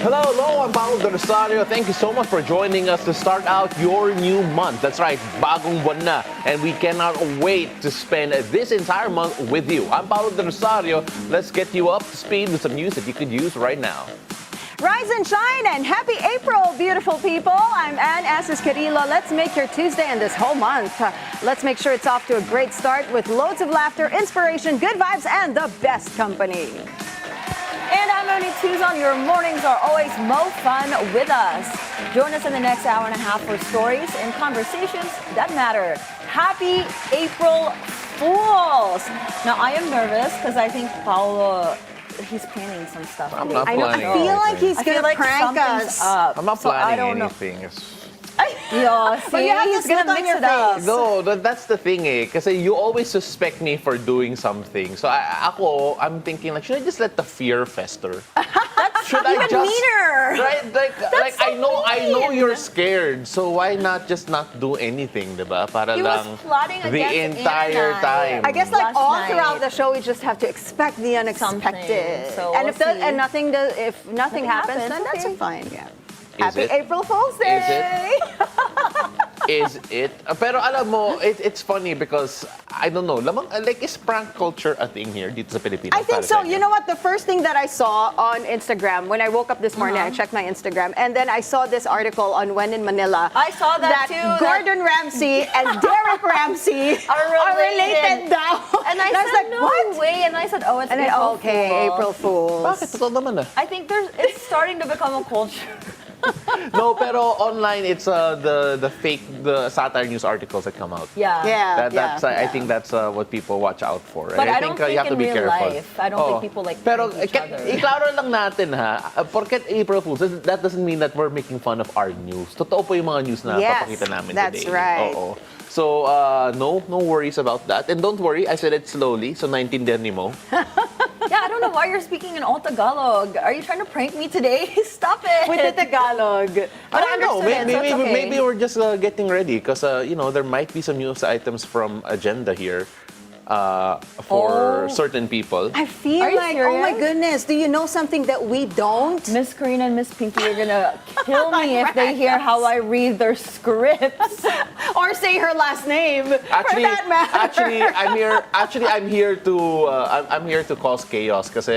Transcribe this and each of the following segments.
Hello, I'm Paolo del Rosario. Thank you so much for joining us to start out your new month. That's right, bagong buwan na. And we cannot wait to spend this entire month with you. I'm Paolo del Rosario. Let's get you up to speed with some news that you could use right now. Rise and shine and happy April, beautiful people. I'm Anne Asis-Carilo. Let's make your Tuesday and this whole month. Let's make sure it's off to a great start with loads of laughter, inspiration, good vibes, and the best company. And I'm Monique Tuzon. Your mornings are always more fun with us. Join us in the next hour and a half for stories and conversations that matter. Happy April Fools! Now, I am nervous because I think Paolo, he's planning some stuff. I'm not I planning feel like anything. he's going to prank us. I'm not planning I don't anything. Yeah, But you have he's this gonna look on mix your it up. face. No, that's the thing Kasi you always suspect me for doing something. So I'm thinking like, should I just let the fear fester? Should I Even just meaner. Right? Like so I know mean. you're scared. So why not just not do anything, diba? Para He was lang plotting the against entire Anne. time. I guess like Last all night. throughout the show, we just have to expect the unexpected. Something. So and we'll if, see. if nothing happens, then that's okay. fine. Yeah. Is Happy it? April Fool's Day! Is it? Is it? Pero alam mo, it's funny because, I don't know, like is prank culture a thing here dito sa Pilipinas? I think para so. sa inyo? You know what? The first thing that I saw on Instagram, when I woke up this morning, I checked my Instagram, and then I saw this article on When in Manila. I saw that too. Gordon Ramsay and Derek Ramsay Are related. now. And I was said, like, no what? way. And I said, oh, it's And then, April okay, Fool. April Fools. Bakit? Totoo naman I think it's starting to become a culture. No, pero online, it's the fake, the satire news articles that come out. Yeah. I think that's what people watch out for. But I don't think think you have to in be real careful. life, I don't think people like Pero prank each other. iklaro lang natin porket April Fools, that doesn't mean that we're making fun of our news. Totoo po yung mga news na Yes, papakita namin that's today. right. Oo. So, no worries about that. And don't worry, I said it slowly, so naintindihan ni Mo. Yeah, I don't know why you're speaking in all Tagalog. Are you trying to prank me today? Stop it. With the Tagalog. But I don't know. understood it, so it's okay. Maybe we're just getting ready because there might be some news items from agenda here for certain people. I feel Are you like, oh my serious? goodness, do you know something that we don't? Miss Karina and Miss Pinky are gonna kill me if they hear how I read their scripts. Or say her last name, for that matter. I'm here to cause chaos because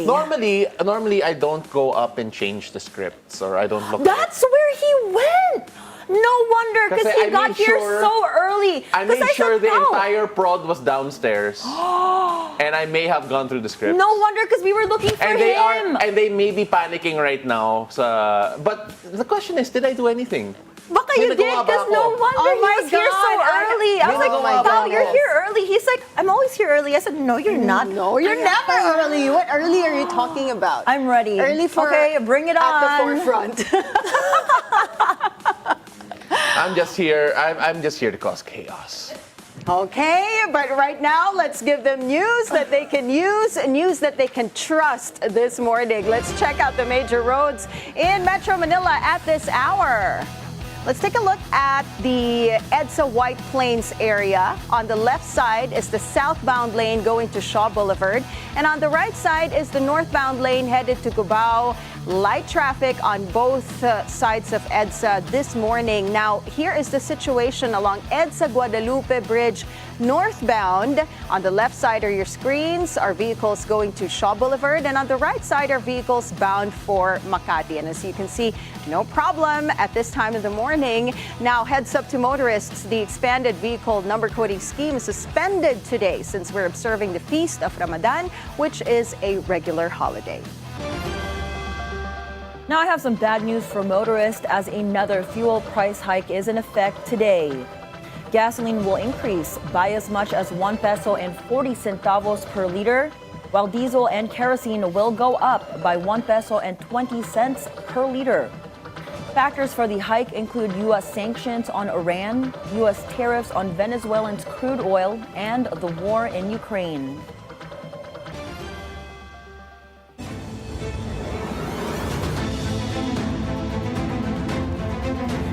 normally I don't go up and change the scripts or I don't look. That's where he went. No wonder, because Kasi he I got made here sure- so early. I made sure the no. entire prod was downstairs, and I may have gone through the script. No wonder, because we were looking for And him. they may be panicking right now. But the question is, did I do anything? Baka May you did, nagawa ba because ako? no wonder Oh he my was here so God, early. I was May like, nagawa ba Pao, ako? you're here early. He's like, I'm always here early. I said, no, you're not. No, you're never early. What early are you talking about? I'm ready. Early for Okay, bring it at on. the forefront. I'm just here. I'm just here to cause chaos. Okay, but right now, let's give them news that they can use, news that they can trust this morning. Let's check out the major roads in Metro Manila at this hour. Let's take a look at the EDSA White Plains area. On the left side is the southbound lane going to Shaw Boulevard. And on the right side is the northbound lane headed to Cubao. Light traffic on both sides of EDSA this morning. Now, here is the situation along EDSA Guadalupe Bridge northbound. On the left side are your screens, are vehicles going to Shaw Boulevard, and on the right side are vehicles bound for Makati. And as you can see, no problem at this time of the morning. Now, heads up to motorists, the expanded vehicle number coding scheme is suspended today since we're observing the feast of Ramadan, which is a regular holiday. Now I have some bad news for motorists as another fuel price hike is in effect today. Gasoline will increase by as much as 1 peso and 40 centavos per liter, while diesel and kerosene will go up by 1 peso and 20 cents per liter. Factors for the hike include U.S. sanctions on Iran, U.S. tariffs on Venezuelan's crude oil, and the war in Ukraine.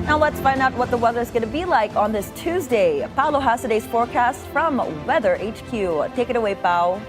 Now let's find out what the weather is going to be like on this Tuesday. Paolo has today's forecast from Weather HQ. Take it away, Pao.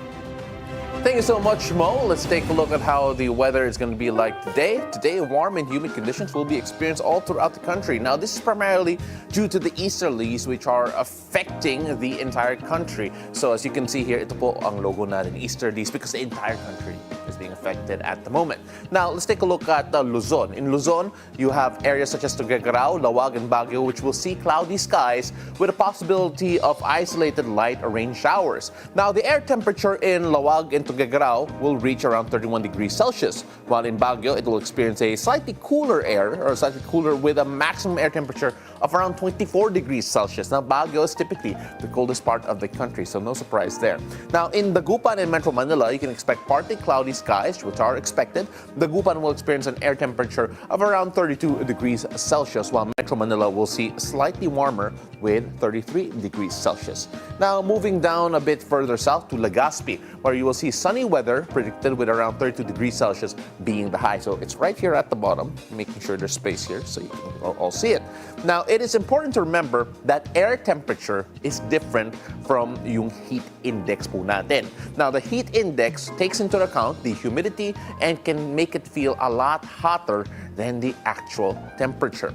Thank you so much, Mo. Let's take a look at how the weather is going to be like today. Today, warm and humid conditions will be experienced all throughout the country. Now, this is primarily due to the easterlies, which are affecting the entire country. So, as you can see here, ito po ang logo natin, easterlies, because the entire country is being affected at the moment. Now, let's take a look at Luzon. In Luzon, you have areas such as Tuguegarao, Lawag, and Baguio, which will see cloudy skies with a possibility of isolated light or rain showers. Now, the air temperature in Lawag and Tuguegarao will reach around 31 degrees Celsius, while in Baguio, it will experience a slightly cooler air, or slightly cooler with a maximum air temperature of around 24 degrees Celsius. Now, Baguio is typically the coldest part of the country, so no surprise there. Now, in Dagupan and Metro Manila, you can expect partly cloudy skies, which are expected. Dagupan will experience an air temperature of around 32 degrees Celsius, while Metro Manila will see slightly warmer with 33 degrees Celsius. Now, moving down a bit further south to Legazpi, where you will see sunny weather predicted with around 32 degrees Celsius being the high. So it's right here at the bottom, making sure there's space here so you can all see it. Now, it is important to remember that air temperature is different from yung heat index po natin. Now, the heat index takes into account the humidity and can make it feel a lot hotter than the actual temperature.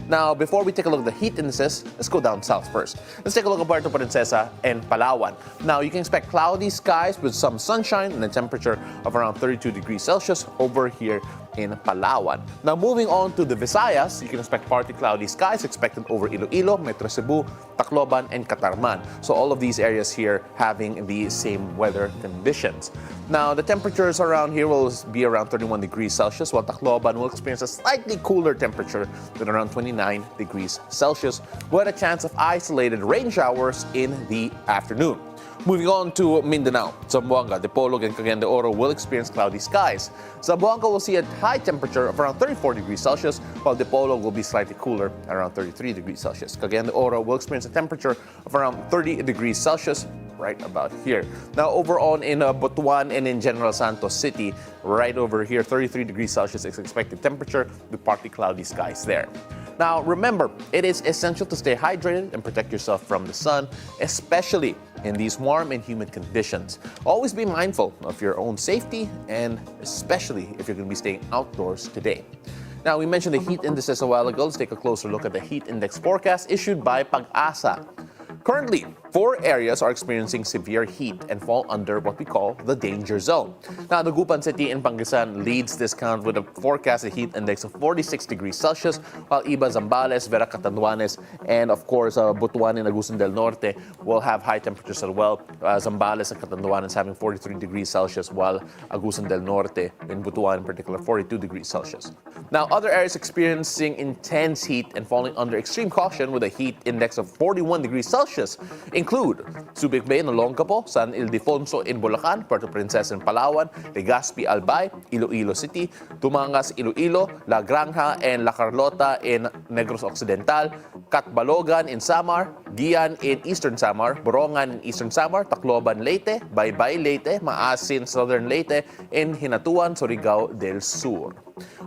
Now, before we take a look at the heat indices, let's go down south first. Let's take a look at Puerto Princesa and Palawan. Now, you can expect cloudy skies with some sunshine and a temperature of around 32 degrees Celsius over here in Palawan. Now, moving on to the Visayas, you can expect partly cloudy skies expected over Iloilo, Metro Cebu, Tacloban, and Catarman. So all of these areas here having the same weather conditions. Now, the temperatures around here will be around 31 degrees Celsius, while Tacloban will experience a slightly cooler temperature with around 29 degrees Celsius, with a chance of isolated rain showers in the afternoon. Moving on to Mindanao, Zamboanga, Dipolog, and Cagayan de Oro will experience cloudy skies. Zamboanga will see a high temperature of around 34 degrees Celsius, while Dipolog will be slightly cooler, around 33 degrees Celsius. Cagayan de Oro will experience a temperature of around 30 degrees Celsius, right about here. Now, over on in Butuan and in General Santos City, right over here, 33 degrees Celsius is expected temperature with partly cloudy skies there. Now, remember, it is essential to stay hydrated and protect yourself from the sun, especially in these warm and humid conditions. Always be mindful of your own safety, and especially if you're going to be staying outdoors today. Now, we mentioned the heat indices a while ago. Let's take a closer look at the heat index forecast issued by Pag-asa. Currently, 4 areas are experiencing severe heat and fall under what we call the danger zone. Now, Dagupan City in Pangisan leads this count with a forecasted heat index of 46 degrees Celsius, while Iba, Zambales, Vera Catanduanes, and of course, Butuan and Agusan del Norte will have high temperatures as well. Zambales and Catanduanes having 43 degrees Celsius, while Agusan del Norte in Butuan in particular 42 degrees Celsius. Now, other areas experiencing intense heat and falling under extreme caution with a heat index of 41 degrees Celsius include Subic Bay in Olongapo, San Ildefonso in Bulacan, Puerto Princesa in Palawan, Legazpi, Albay, Iloilo City, Tumangas, Iloilo, La Granja, and La Carlota in Negros Occidental, Catbalogan in Samar, Gian in Eastern Samar, Borongan in Eastern Samar, Tacloban, Leyte, Baybay, Leyte, Maasin, Southern Leyte, and Hinatuan, Surigao del Sur.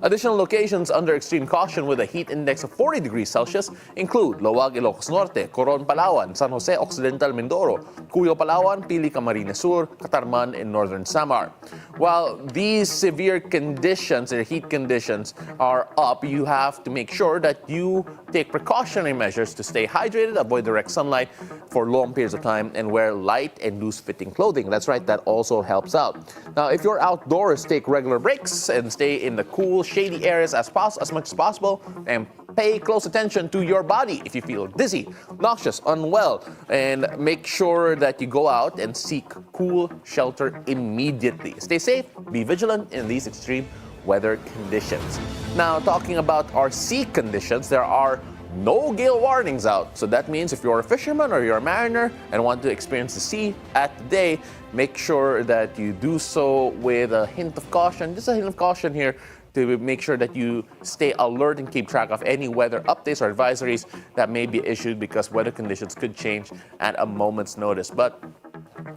Additional locations under extreme caution with a heat index of 40 degrees Celsius include Lawag, Ilocos Norte, Coron, Palawan, San Jose Occidental, Mindoro, Cuyo, Palawan, Pili, Camarines Sur, Catarman, and Northern Samar. While these severe conditions or heat conditions are up, you have to make sure that you take precautionary measures to stay hydrated, avoid direct sunlight for long periods of time, and wear light and loose-fitting clothing. That's right, that also helps out. Now, if you're outdoors, take regular breaks and stay in the cool, shady areas as much as possible, and pay close attention to your body if you feel dizzy, nauseous, unwell, and make sure that you go out and seek cool shelter immediately. Stay safe, be vigilant in these extreme weather conditions. Now, talking about our sea conditions, there are no gale warnings out. So that means if you're a fisherman or you're a mariner and want to experience the sea at the day, make sure that you do so with a hint of caution, just a hint of caution here, to make sure that you stay alert and keep track of any weather updates or advisories that may be issued, because weather conditions could change at a moment's notice. But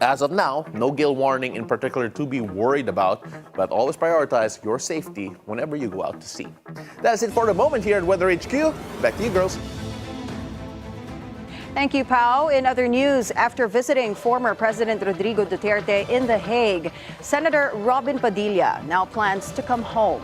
as of now, no gale warning in particular to be worried about, but always prioritize your safety whenever you go out to sea. That's it for the moment here at Weather HQ. Back to you, girls. Thank you, Pao. In other news, after visiting former President Rodrigo Duterte in The Hague, Senator Robin Padilla now plans to come home.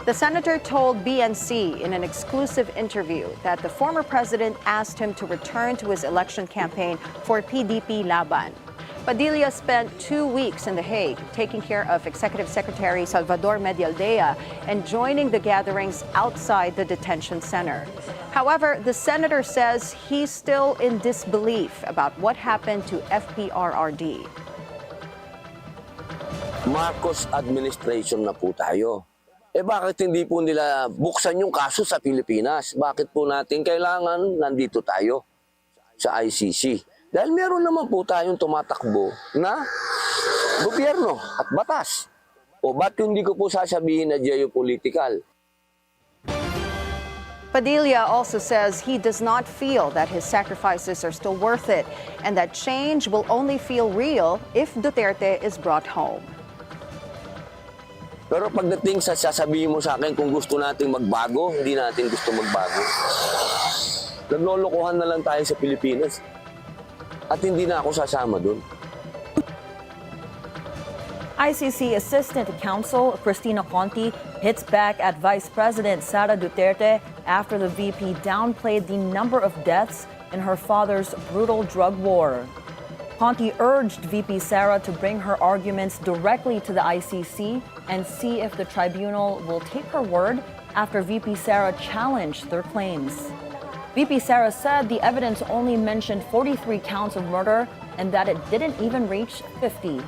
The senator told BNC in an exclusive interview that the former president asked him to return to his election campaign for PDP Laban. Padilla spent 2 weeks in The Hague taking care of Executive Secretary Salvador Medialdea and joining the gatherings outside the detention center. However, the senator says he's still in disbelief about what happened to FPRRD. Marcos administration na po tayo. Bakit hindi po nila buksan yung kaso sa Pilipinas? Bakit po natin kailangan nandito tayo sa ICC? Dahil meron naman po tayong tumatakbo na gobyerno at batas. O ba't hindi ko po sasabihin na geopolitical? Padilla also says he does not feel that his sacrifices are still worth it and that change will only feel real if Duterte is brought home. Pero pagdating sa sasabihin mo sa akin kung gusto nating magbago, hindi natin gusto magbago. Naglolokohan na lang tayo sa Pilipinas. At hindi na ako sasama doon. ICC Assistant Counsel Cristina Conti hits back at Vice President Sara Duterte after the VP downplayed the number of deaths in her father's brutal drug war. Conti urged VP Sara to bring her arguments directly to the ICC and see if the tribunal will take her word after VP Sara challenged their claims. VP Sara said the evidence only mentioned 43 counts of murder and that it didn't even reach 50.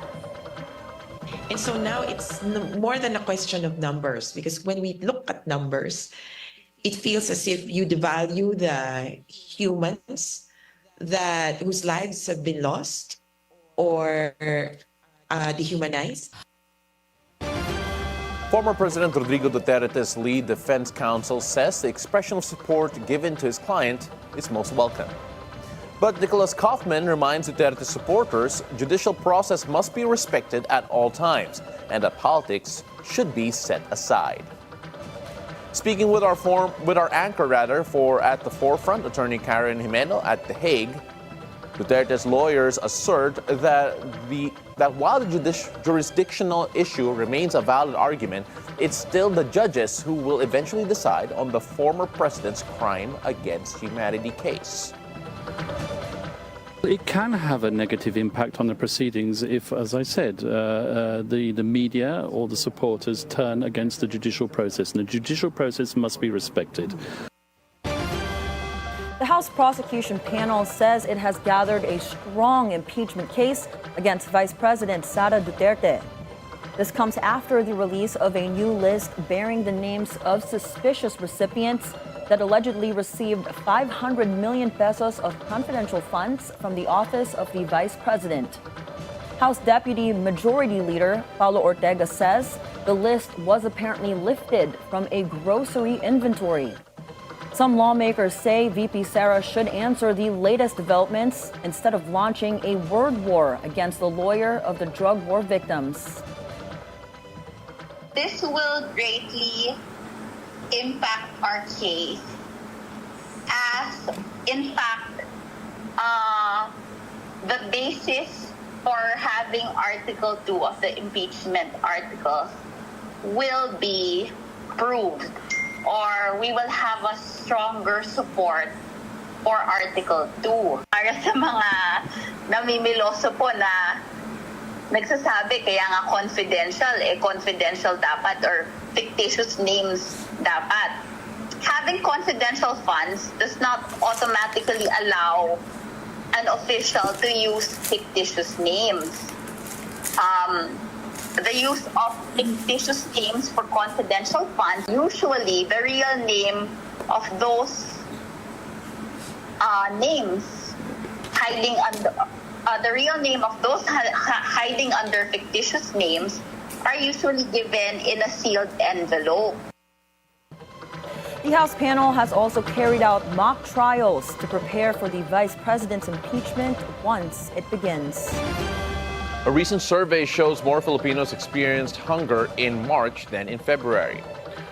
And so now it's more than a question of numbers, because when we look at numbers, it feels as if you devalue the humans whose lives have been lost or dehumanized. Former President Rodrigo Duterte's lead defense counsel says the expression of support given to his client is most welcome. But Nicholas Kaufman reminds Duterte supporters judicial process must be respected at all times and that politics should be set aside. Speaking with our anchor at the forefront, attorney Karen Jimeno at The Hague, Duterte's lawyers assert that while the jurisdictional issue remains a valid argument, it's still the judges who will eventually decide on the former president's crime against humanity case. It can have a negative impact on the proceedings if, as I said, the media or the supporters turn against the judicial process, and the judicial process must be respected. The House prosecution panel says it has gathered a strong impeachment case against Vice President Sara Duterte. This comes after the release of a new list bearing the names of suspicious recipients that allegedly received 500 million pesos of confidential funds from the office of the Vice President. House Deputy Majority Leader Paolo Ortega says the list was apparently lifted from a grocery inventory. Some lawmakers say VP Sara should answer the latest developments instead of launching a word war against the lawyer of the drug war victims. This will greatly impact our case, as in fact the basis for having Article 2 of the impeachment articles will be proved, or we will have a stronger support for Article 2. Para sa mga namimiloso po na nagsasabi kaya nga confidential dapat, or fictitious names dapat. Having confidential funds does not automatically allow an official to use fictitious names. The use of fictitious names for confidential funds, usually the real name of those names hiding under the real name of those hiding under fictitious names are usually given in a sealed envelope. The House panel has also carried out mock trials to prepare for the Vice President's impeachment once it begins. A recent survey shows more Filipinos experienced hunger in March than in February.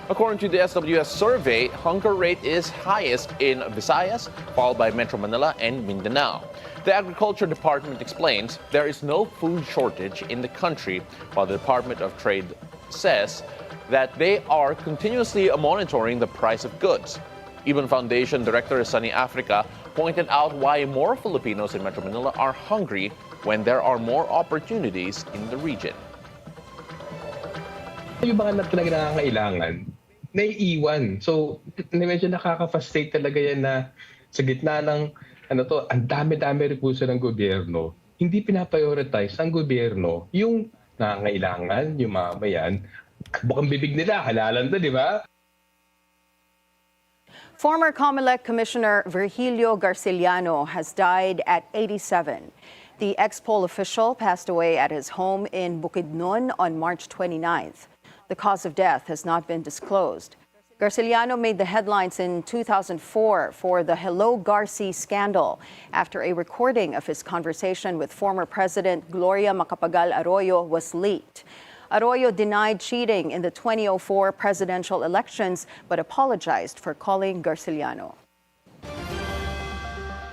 According to the SWS survey, hunger rate is highest in Visayas, followed by Metro Manila and Mindanao. The Agriculture Department explains there is no food shortage in the country, while the Department of Trade says that they are continuously monitoring the price of goods. Even Foundation Director Sunny Africa pointed out why more Filipinos in Metro Manila are hungry when there are more opportunities in the region. Yung mga talaga nangangailangan, naiiwan. So, medyo nakaka-frustrate talaga yan na sa gitna ng ang dami-dami repuso ng gobyerno, hindi pinaprioritize ng gobyerno yung nangangailangan, yung mamayan. Bukang bibig nila, halalan to, di ba? Former COMELEC Commissioner Virgilio Garciliano has died at 87. The ex-poll official passed away at his home in Bukidnon on March 29th. The cause of death has not been disclosed. Garciliano made the headlines in 2004 for the Hello Garci scandal after a recording of his conversation with former President Gloria Macapagal Arroyo was leaked. Arroyo denied cheating in the 2004 presidential elections but apologized for calling Garciliano.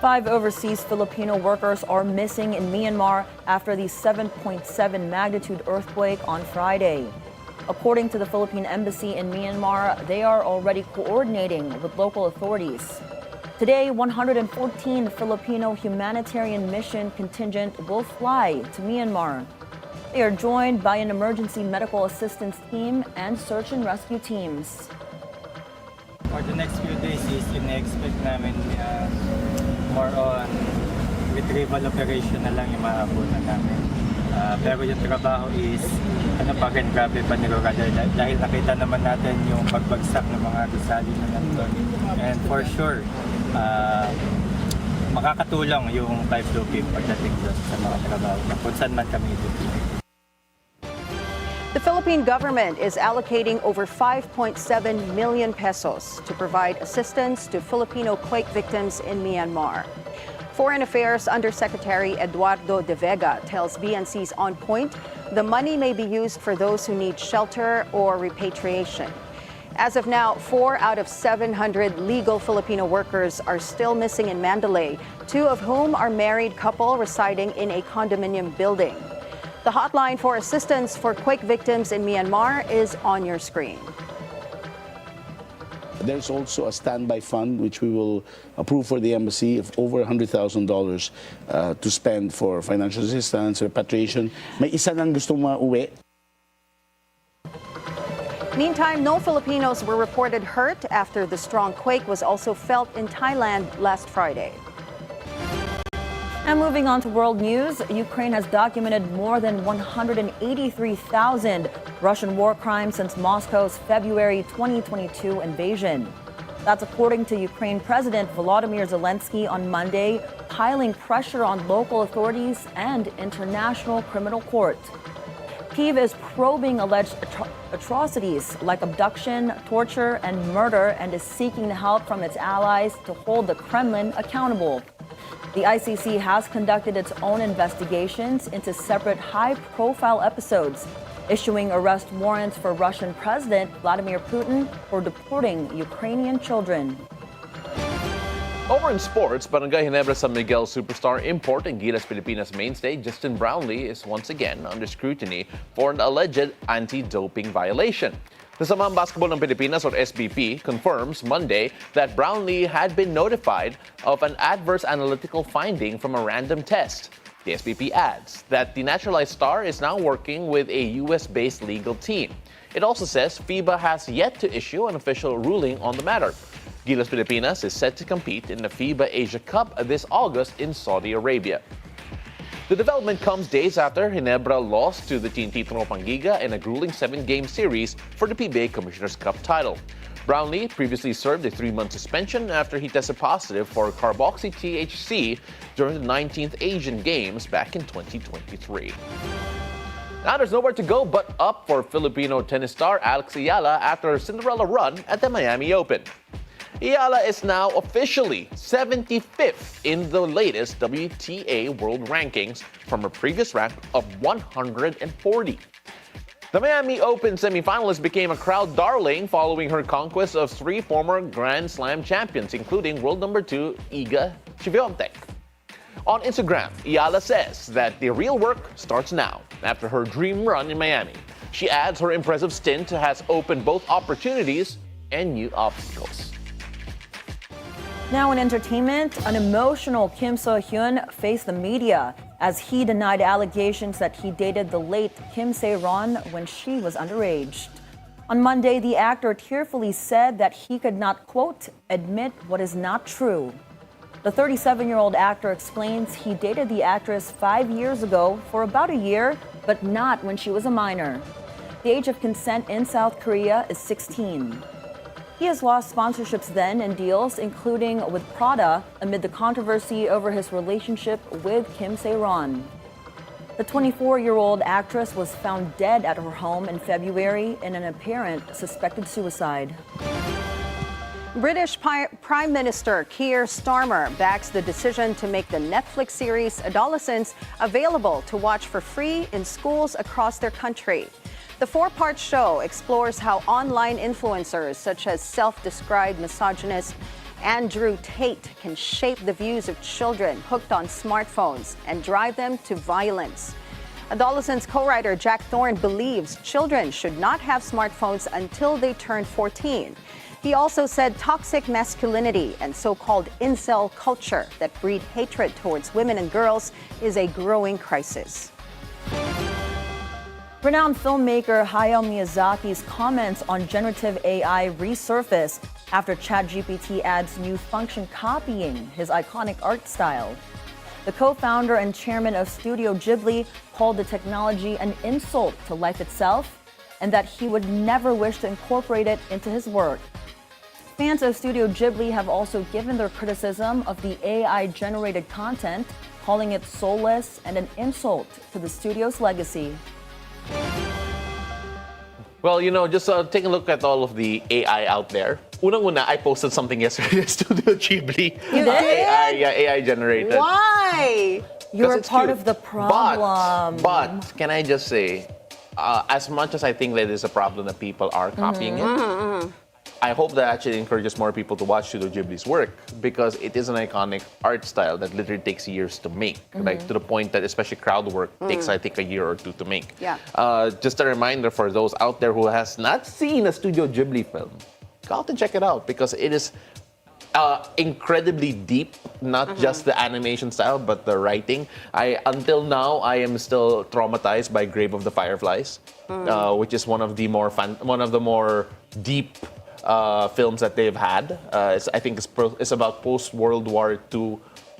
5 overseas Filipino workers are missing in Myanmar after the 7.7 magnitude earthquake on Friday. According to the Philippine Embassy in Myanmar, they are already coordinating with local authorities. Today, 114 Filipino humanitarian mission contingent will fly to Myanmar. They are joined by an emergency medical assistance team and search and rescue teams. For the next few days is in-expect namin more on retrieval operation na lang yung maabutan namin. Pero yung trabaho is grabe pa nilura dahil nakita naman natin yung pagbagsak ng mga gusali na nandun. And for sure, makakatulong yung 5-2 pagdating doon sa mga trabaho kung saan man kami itutuloy. The Philippine government is allocating over 5.7 million pesos to provide assistance to Filipino quake victims in Myanmar. Foreign Affairs Undersecretary Eduardo De Vega tells BNC's On Point the money may be used for those who need shelter or repatriation. As of now, 4 out of 700 legal Filipino workers are still missing in Mandalay, 2 of whom are married couple residing in a condominium building. The hotline for assistance for quake victims in Myanmar is on your screen. There's also a standby fund which we will approve for the embassy of over $100,000 to spend for financial assistance, repatriation. May isa nang gustong mauwi. Meantime, no Filipinos were reported hurt after the strong quake was also felt in Thailand last Friday. And moving on to world news, Ukraine has documented more than 183,000 Russian war crimes since Moscow's February 2022 invasion. That's according to Ukraine President Volodymyr Zelensky on Monday, piling pressure on local authorities and International Criminal Court. Kyiv is probing alleged atrocities like abduction, torture, and murder and is seeking help from its allies to hold the Kremlin accountable. The ICC has conducted its own investigations into separate high-profile episodes, issuing arrest warrants for Russian President Vladimir Putin for deporting Ukrainian children. Over in sports, Barangay Ginebra San Miguel superstar import and Gilas Pilipinas mainstay Justin Brownlee is once again under scrutiny for an alleged anti-doping violation. The Samaang Basketball ng Pilipinas or SBP confirms Monday that Brownlee had been notified of an adverse analytical finding from a random test. The SBP adds that the naturalized star is now working with a US-based legal team. It also says FIBA has yet to issue an official ruling on the matter. Gilas Pilipinas is set to compete in the FIBA Asia Cup this August in Saudi Arabia. The development comes days after Ginebra lost to the TNT Tropanggiga in a grueling 7-game series for the PBA Commissioner's Cup title. Brownlee previously served a 3-month suspension after he tested positive for carboxy-THC during the 19th Asian Games back in 2023. Now there's nowhere to go but up for Filipino tennis star Alex Ayala after a Cinderella run at the Miami Open. Ayala is now officially 75th in the latest WTA World Rankings from a previous rank of 140. The Miami Open semifinalist became a crowd darling following her conquest of 3 former Grand Slam champions, including world number 2 Iga Świątek. On Instagram, Iyala says that the real work starts now after her dream run in Miami. She adds her impressive stint has opened both opportunities and new obstacles. Now in entertainment, an emotional Kim So-hyun faced the media as he denied allegations that he dated the late Kim Se-ron when she was underage. On Monday, the actor tearfully said that he could not, quote, admit what is not true. The 37-year-old actor explains he dated the actress 5 years ago for about a year, but not when she was a minor. The age of consent in South Korea is 16. He has lost sponsorships then and deals, including with Prada, amid the controversy over his relationship with Kim Se-ron. The 24-year-old actress was found dead at her home in February in an apparent suspected suicide. British Prime Minister Keir Starmer backs the decision to make the Netflix series Adolescents available to watch for free in schools across their country. The 4-part show explores how online influencers such as self-described misogynist Andrew Tate can shape the views of children hooked on smartphones and drive them to violence. Adolescents co-writer Jack Thorne believes children should not have smartphones until they turn 14. He also said toxic masculinity and so-called incel culture that breed hatred towards women and girls is a growing crisis. Renowned filmmaker Hayao Miyazaki's comments on generative AI resurfaced after ChatGPT adds new function copying his iconic art style. The co-founder and chairman of Studio Ghibli called the technology an insult to life itself and that he would never wish to incorporate it into his work. Fans of Studio Ghibli have also given their criticism of the AI-generated content, calling it soulless and an insult to the studio's legacy. Well, just take a look at all of the AI out there. Unang-una, I posted something yesterday at Studio Ghibli. You did? AI generated. Why? You're it's part cute. of the problem. But can I just say, as much as I think that it's a problem that people are copying it, I hope that actually encourages more people to watch Studio Ghibli's work because it is an iconic art style that literally takes years to make, like to the point that especially crowd work takes, I think, a year or 2 to make. Yeah. Just a reminder for those out there who has not seen a Studio Ghibli film, go out and check it out because it is incredibly deep, not just the animation style, but the writing. Until now, I am still traumatized by Grave of the Fireflies, which is one of the more deep films that they've had. I think it's about post-World War II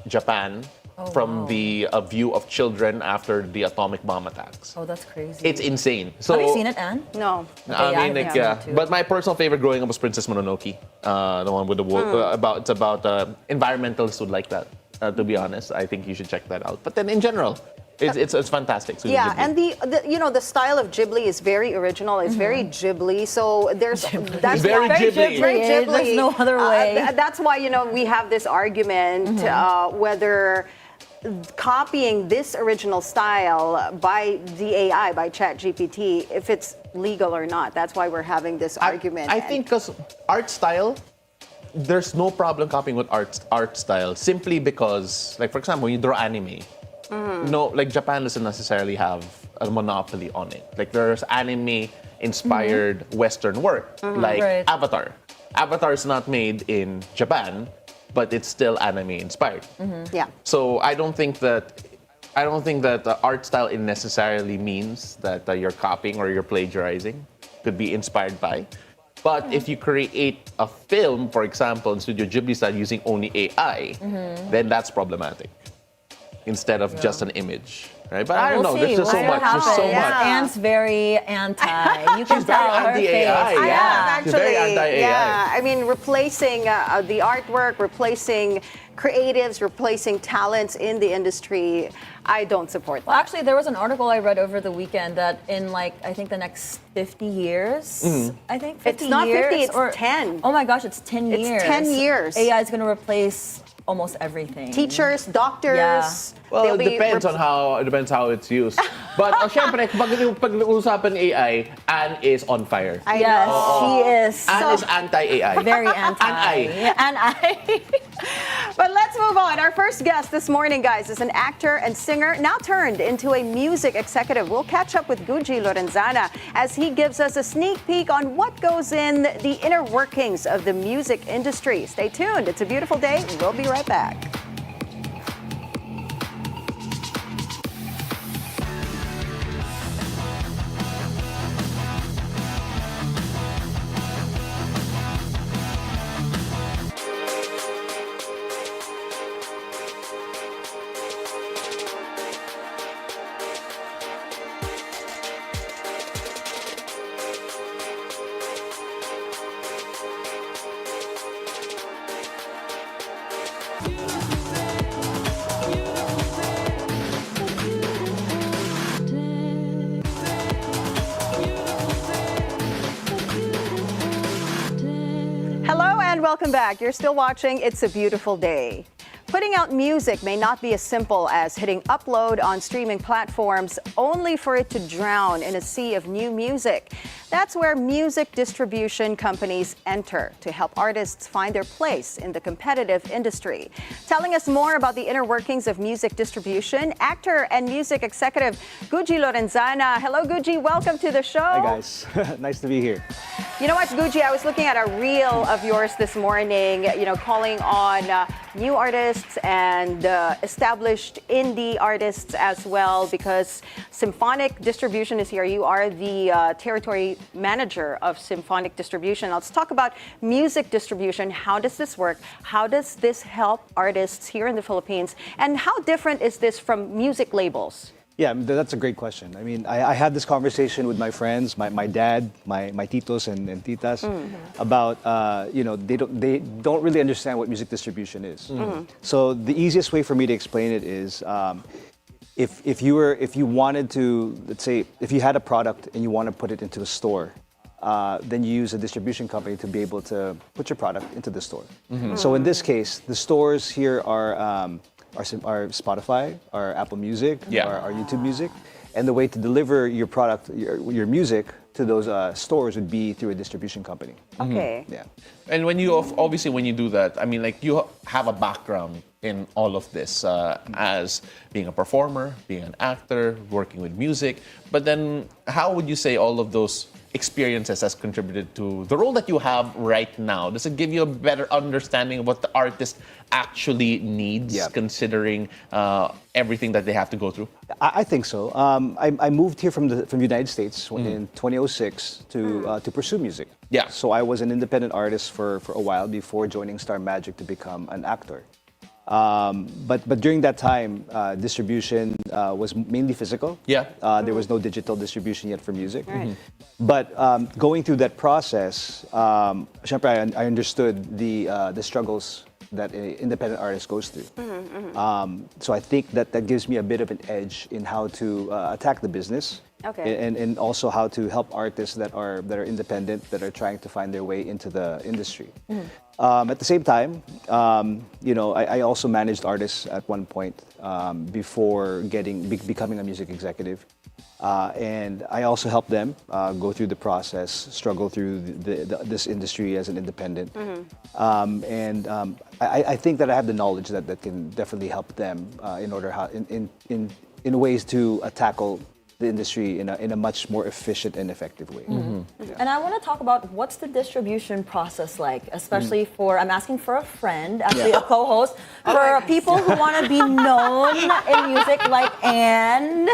Japan from the view of children after the atomic bomb attacks. Oh, that's crazy. It's insane. So, have you seen it, Anne? No. I mean, but my personal favorite growing up was Princess Mononoke, the one with the wolf. It's about environmentalists would like that. To be honest, I think you should check that out. But then, in general, it's fantastic. So yeah, and the style of Ghibli is very original. It's very Ghibli. So that's very why, Ghibli. Very Ghibli. There's no other way. That's why we have this argument whether copying this original style by the AI, by ChatGPT, if it's legal or not. That's why we're having this argument. I think because art style, there's no problem copying with art style simply because, like for example, when you draw anime, Japan doesn't necessarily have a monopoly on it. Like there's anime-inspired Western work, like Avatar. Avatar is not made in Japan, but it's still anime-inspired. Yeah. So I don't think that art style necessarily means that you're copying or you're plagiarizing. Could be inspired by. But if you create a film, for example, in Studio Ghibli style using only AI, then that's problematic. Instead of just an image, right? But I don't know. There's just so much. There's so much. Anne's very anti. You can She's very tell her anti-AI. face. She's very anti-AI. Yeah, I mean, replacing the artwork, replacing creatives replacing talents in the industry. I don't support Well, that. actually, there was an article I read over the weekend that in I think the next 50 years, I think 50 It's not years 50, it's 10. Oh my gosh, it's 10 It's years. 10 years. AI is going to replace almost everything. Teachers, doctors. Yeah. Well, they'll it be depends how it's used. But syempre, pag usapan AI, Anne is on fire. I Yes, know. she is. Anne is anti-AI. Very anti. And I. But let's move on. Our first guest this morning, guys, is an actor and singer now turned into a music executive. We'll catch up with Guji Lorenzana as he gives us a sneak peek on what goes in the inner workings of the music industry. Stay tuned. It's a beautiful day. We'll be right back. Hello and welcome back. You're still watching It's a Beautiful Day. Putting out music may not be as simple as hitting upload on streaming platforms only for it to drown in a sea of new music. That's where music distribution companies enter to help artists find their place in the competitive industry. Telling us more about the inner workings of music distribution, actor and music executive Guji Lorenzana. Hello, Guji. Welcome to the show. Hi, guys. Nice to be here. You know what, Guji, I was looking at a reel of yours this morning, calling on new artists and established indie artists as well, because Symphonic Distribution is here. You are the territory manager of Symphonic Distribution. Let's talk about music distribution. How does this work? How does this help artists here in the Philippines? And how different is this from music labels? Yeah, that's a great question. I mean, I had this conversation with my friends, my dad, my titos and titas, about they don't really understand what music distribution is. So the easiest way for me to explain it is, if you wanted to, let's say, if you had a product and you want to put it into a store, then you use a distribution company to be able to put your product into the store. So in this case, the stores here are Spotify, our Apple Music, our YouTube Music, and the way to deliver your product, your music to those stores would be through a distribution company. Okay. Yeah. And when you obviously when you do that, I mean, you have a background in all of this as being a performer, being an actor, working with music. But then, how would you say all of those experiences has contributed to the role that you have right now? Does it give you a better understanding of what the artist actually needs, considering everything that they have to go through? I think so. I moved here from the United States in 2006 to pursue music. Yeah. So I was an independent artist for a while before joining Star Magic to become an actor. But during that time, distribution was mainly physical. Yeah. There was no digital distribution yet for music. Right. But going through that process, syempre, I understood the struggles that an independent artist goes through. So I think that gives me a bit of an edge in how to attack the business. Okay. And also how to help artists that are independent, that are trying to find their way into the industry. At the same time, I also managed artists at one point before becoming a music executive. And I also helped them go through the process, struggle through this industry as an independent. I think that I have the knowledge that can definitely help them in ways to tackle the industry in a much more efficient and effective way. And I want to talk about what's the distribution process like, especially for, I'm asking for a friend, actually a co-host, for people who want to be known in music like Anne.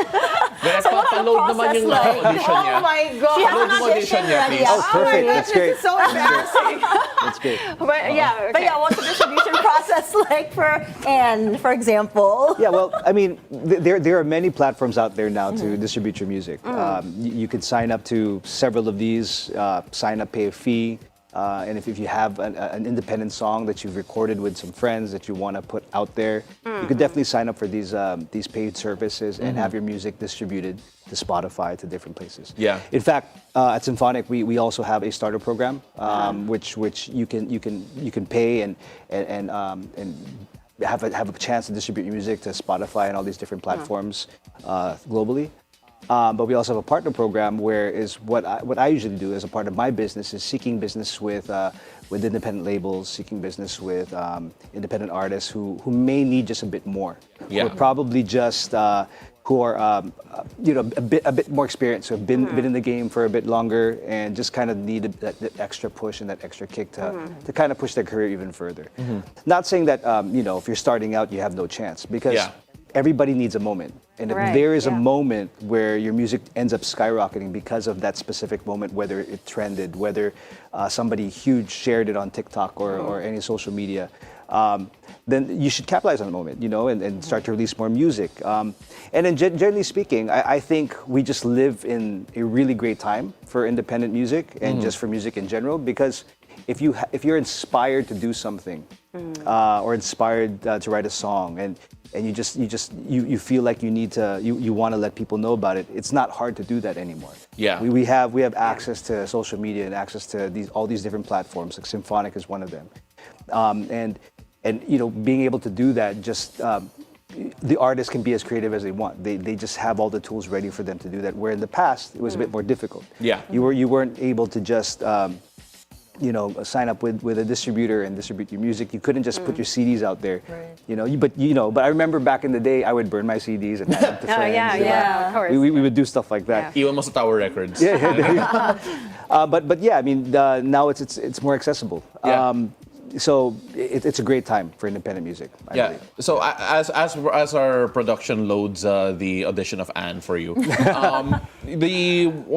So what's the process like? Oh my God. She has an audition ready. Oh, perfect. That's great. This is so embarrassing. That's great. But yeah, what's the distribution process like for Anne, for example? Yeah, well, I mean, there are many platforms out there now to distribute your music. You can sign up to several of these, sign up, pay a fee, And if you have an independent song that you've recorded with some friends that you want to put out there, you could definitely sign up for these paid services and have your music distributed to Spotify, to different places. Yeah. In fact, at Symphonic, we also have a starter program, which you can pay and have a chance to distribute your music to Spotify and all these different platforms globally. But we also have a partner program where what I usually do as a part of my business is seeking business with independent labels, seeking business with independent artists who may need just a bit more. Yeah. Or probably just who are a bit more experienced, who have been in the game for a bit longer and just kind of need that extra push and that extra kick to kind of push their career even further. Not saying that if you're starting out you have no chance, because everybody needs a moment. And if there is a moment where your music ends up skyrocketing because of that specific moment, whether it trended, whether somebody huge shared it on TikTok or any social media, then you should capitalize on the moment, and start to release more music. And then generally speaking, I think we just live in a really great time for independent music and just for music in general, because if you're inspired to do something or inspired to write a song and you feel like you want to let people know about it, it's not hard to do that anymore. Yeah. We have access to social media and access to all these different platforms. Like Symphonic is one of them. And being able to do that, just the artists can be as creative as they want. They just have all the tools ready for them to do that. Where in the past it was a bit more difficult. Yeah. You weren't able to just sign up with a distributor and distribute your music. You couldn't just put your CDs out there. Right. But I remember back in the day, I would burn my CDs and hand them to friends. Of course. We would do stuff like that. Iwan mo sa Tower Records. But yeah, I mean, now it's more accessible. Yeah. So it's a great time for independent music. I believe. So as our production loads the audition of Anne for you, one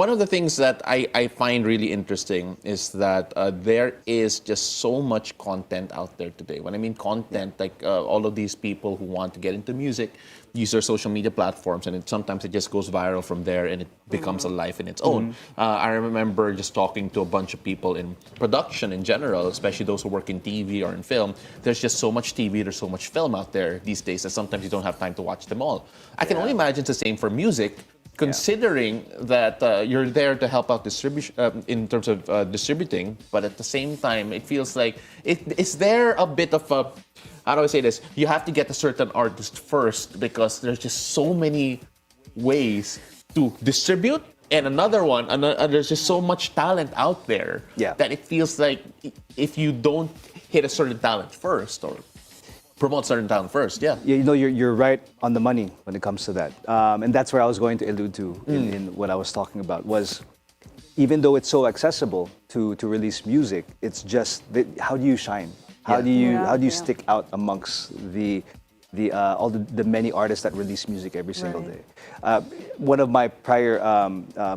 of the things that I find really interesting is that there is just so much content out there today. When I mean content, like all of these people who want to get into music use their social media platforms, and sometimes it just goes viral from there and it becomes a life in its own. I remember just talking to a bunch of people in production in general, especially those who work in TV or in film. There's just so much TV, there's so much film out there these days that sometimes you don't have time to watch them all. I can only imagine it's the same for music, considering that you're there to help out distribution in terms of distributing, but at the same time, it feels like is there a bit of a, how do I say this? You have to get a certain artist first because there's just so many ways to distribute, and there's just so much talent out there that it feels like if you don't hit a certain talent first or promote certain talent first, you're right on the money when it comes to that, and that's where I was going to allude to in what I was talking about. Was even though it's so accessible to release music, it's just how do you shine? How do you stick out amongst all the many artists that release music every single day? One of my prior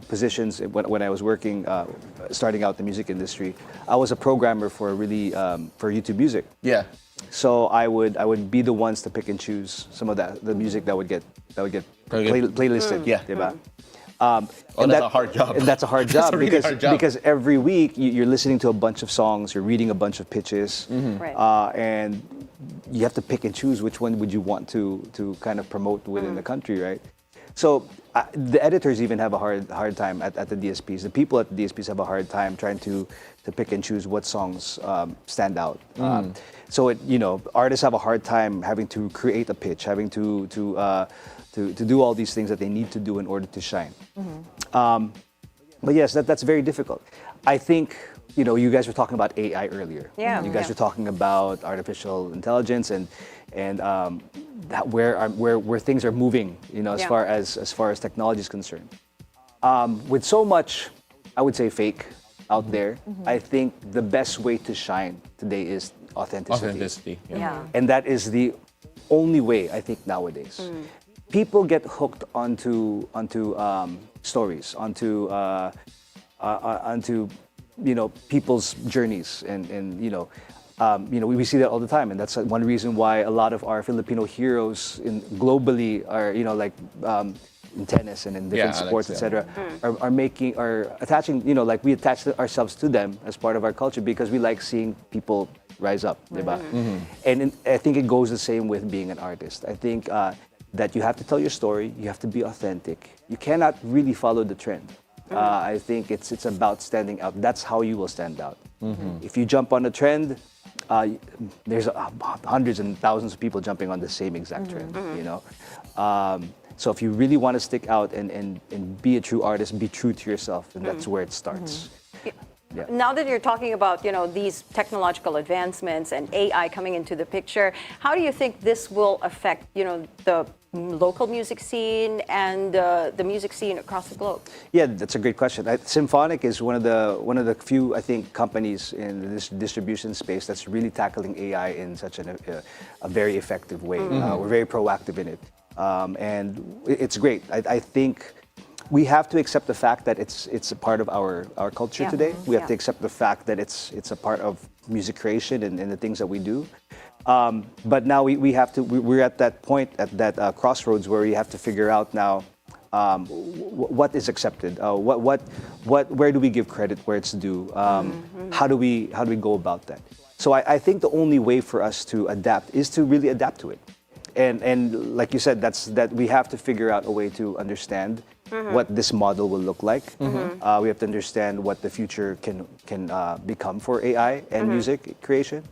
positions when I was working, starting out the music industry, I was a programmer for for YouTube Music. Yeah. So I would be the ones to pick and choose some of the music that would get playlisted. Diba? And that's a hard job. And that's a hard job, a really hard job. Because every week you're listening to a bunch of songs, you're reading a bunch of pitches, and you have to pick and choose which one would you want to kind of promote within the country, right? So the editors even have a hard time at the DSPs. The people at the DSPs have a hard time trying to pick and choose what songs stand out. So artists have a hard time having to create a pitch, having to do all these things that they need to do in order to shine. But yes, that's very difficult. I think you guys were talking about AI earlier. You guys were talking about artificial intelligence and where things are moving. As far as technology is concerned. With so much, I would say, fake out there, I think the best way to shine today is authenticity. And that is the only way, I think, nowadays. People get hooked onto stories, onto people's journeys, and we see that all the time, and that's one reason why a lot of our Filipino heroes globally are tennis and in different Yeah, sports, Alex, etc., are attaching, like we attach ourselves to them as part of our culture because we like seeing people rise up, diba? And I think it goes the same with being an artist. I think that you have to tell your story, you have to be authentic. You cannot really follow the trend. I think it's about standing out. That's how you will stand out. If you jump on a trend, there's hundreds and thousands of people jumping on the same exact trend, so if you really want to stick out and be a true artist, be true to yourself, and that's where it starts. Yeah. Now that you're talking about, these technological advancements and AI coming into the picture, how do you think this will affect, the local music scene and the music scene across the globe? Yeah, that's a great question. Symphonic is one of the few, I think, companies in this distribution space that's really tackling AI in such a very effective way. We're very proactive in it, and it's great. I think we have to accept the fact that it's a part of our culture today. We have to accept the fact that it's a part of music creation and the things that we do. But now we're at that point, at that crossroads where we have to figure out now what is accepted, where do we give credit where it's due, how do we go about that? So I think the only way for us to adapt is to really adapt to it. And like you said, that we have to figure out a way to understand what this model will look like. We have to understand what the future can become for AI and music creation.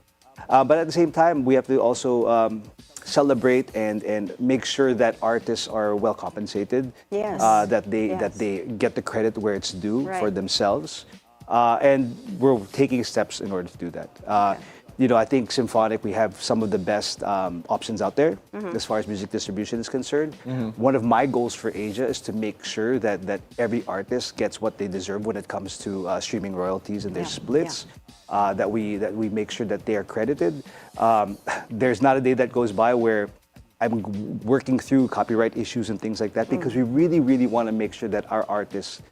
But at the same time, we have to also celebrate and make sure that artists are well compensated. Yes. That they get the credit where it's due for themselves. And we're taking steps in order to do that. I think Symphonic, we have some of the best options out there as far as music distribution is concerned. One of my goals for Asia is to make sure that every artist gets what they deserve when it comes to streaming royalties and their splits. That we make sure that they are credited. There's not a day that goes by where I'm working through copyright issues and things like that because we really, really want to make sure that our artists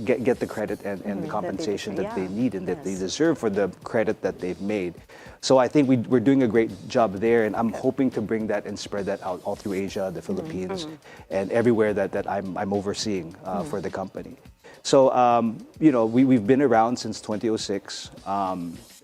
get the credit and the compensation that they need and that they deserve for the credit that they've made. So I think we're doing a great job there, and I'm hoping to bring that and spread that out all through Asia, the Philippines, and everywhere that I'm overseeing for the company. So we've been around since 2006.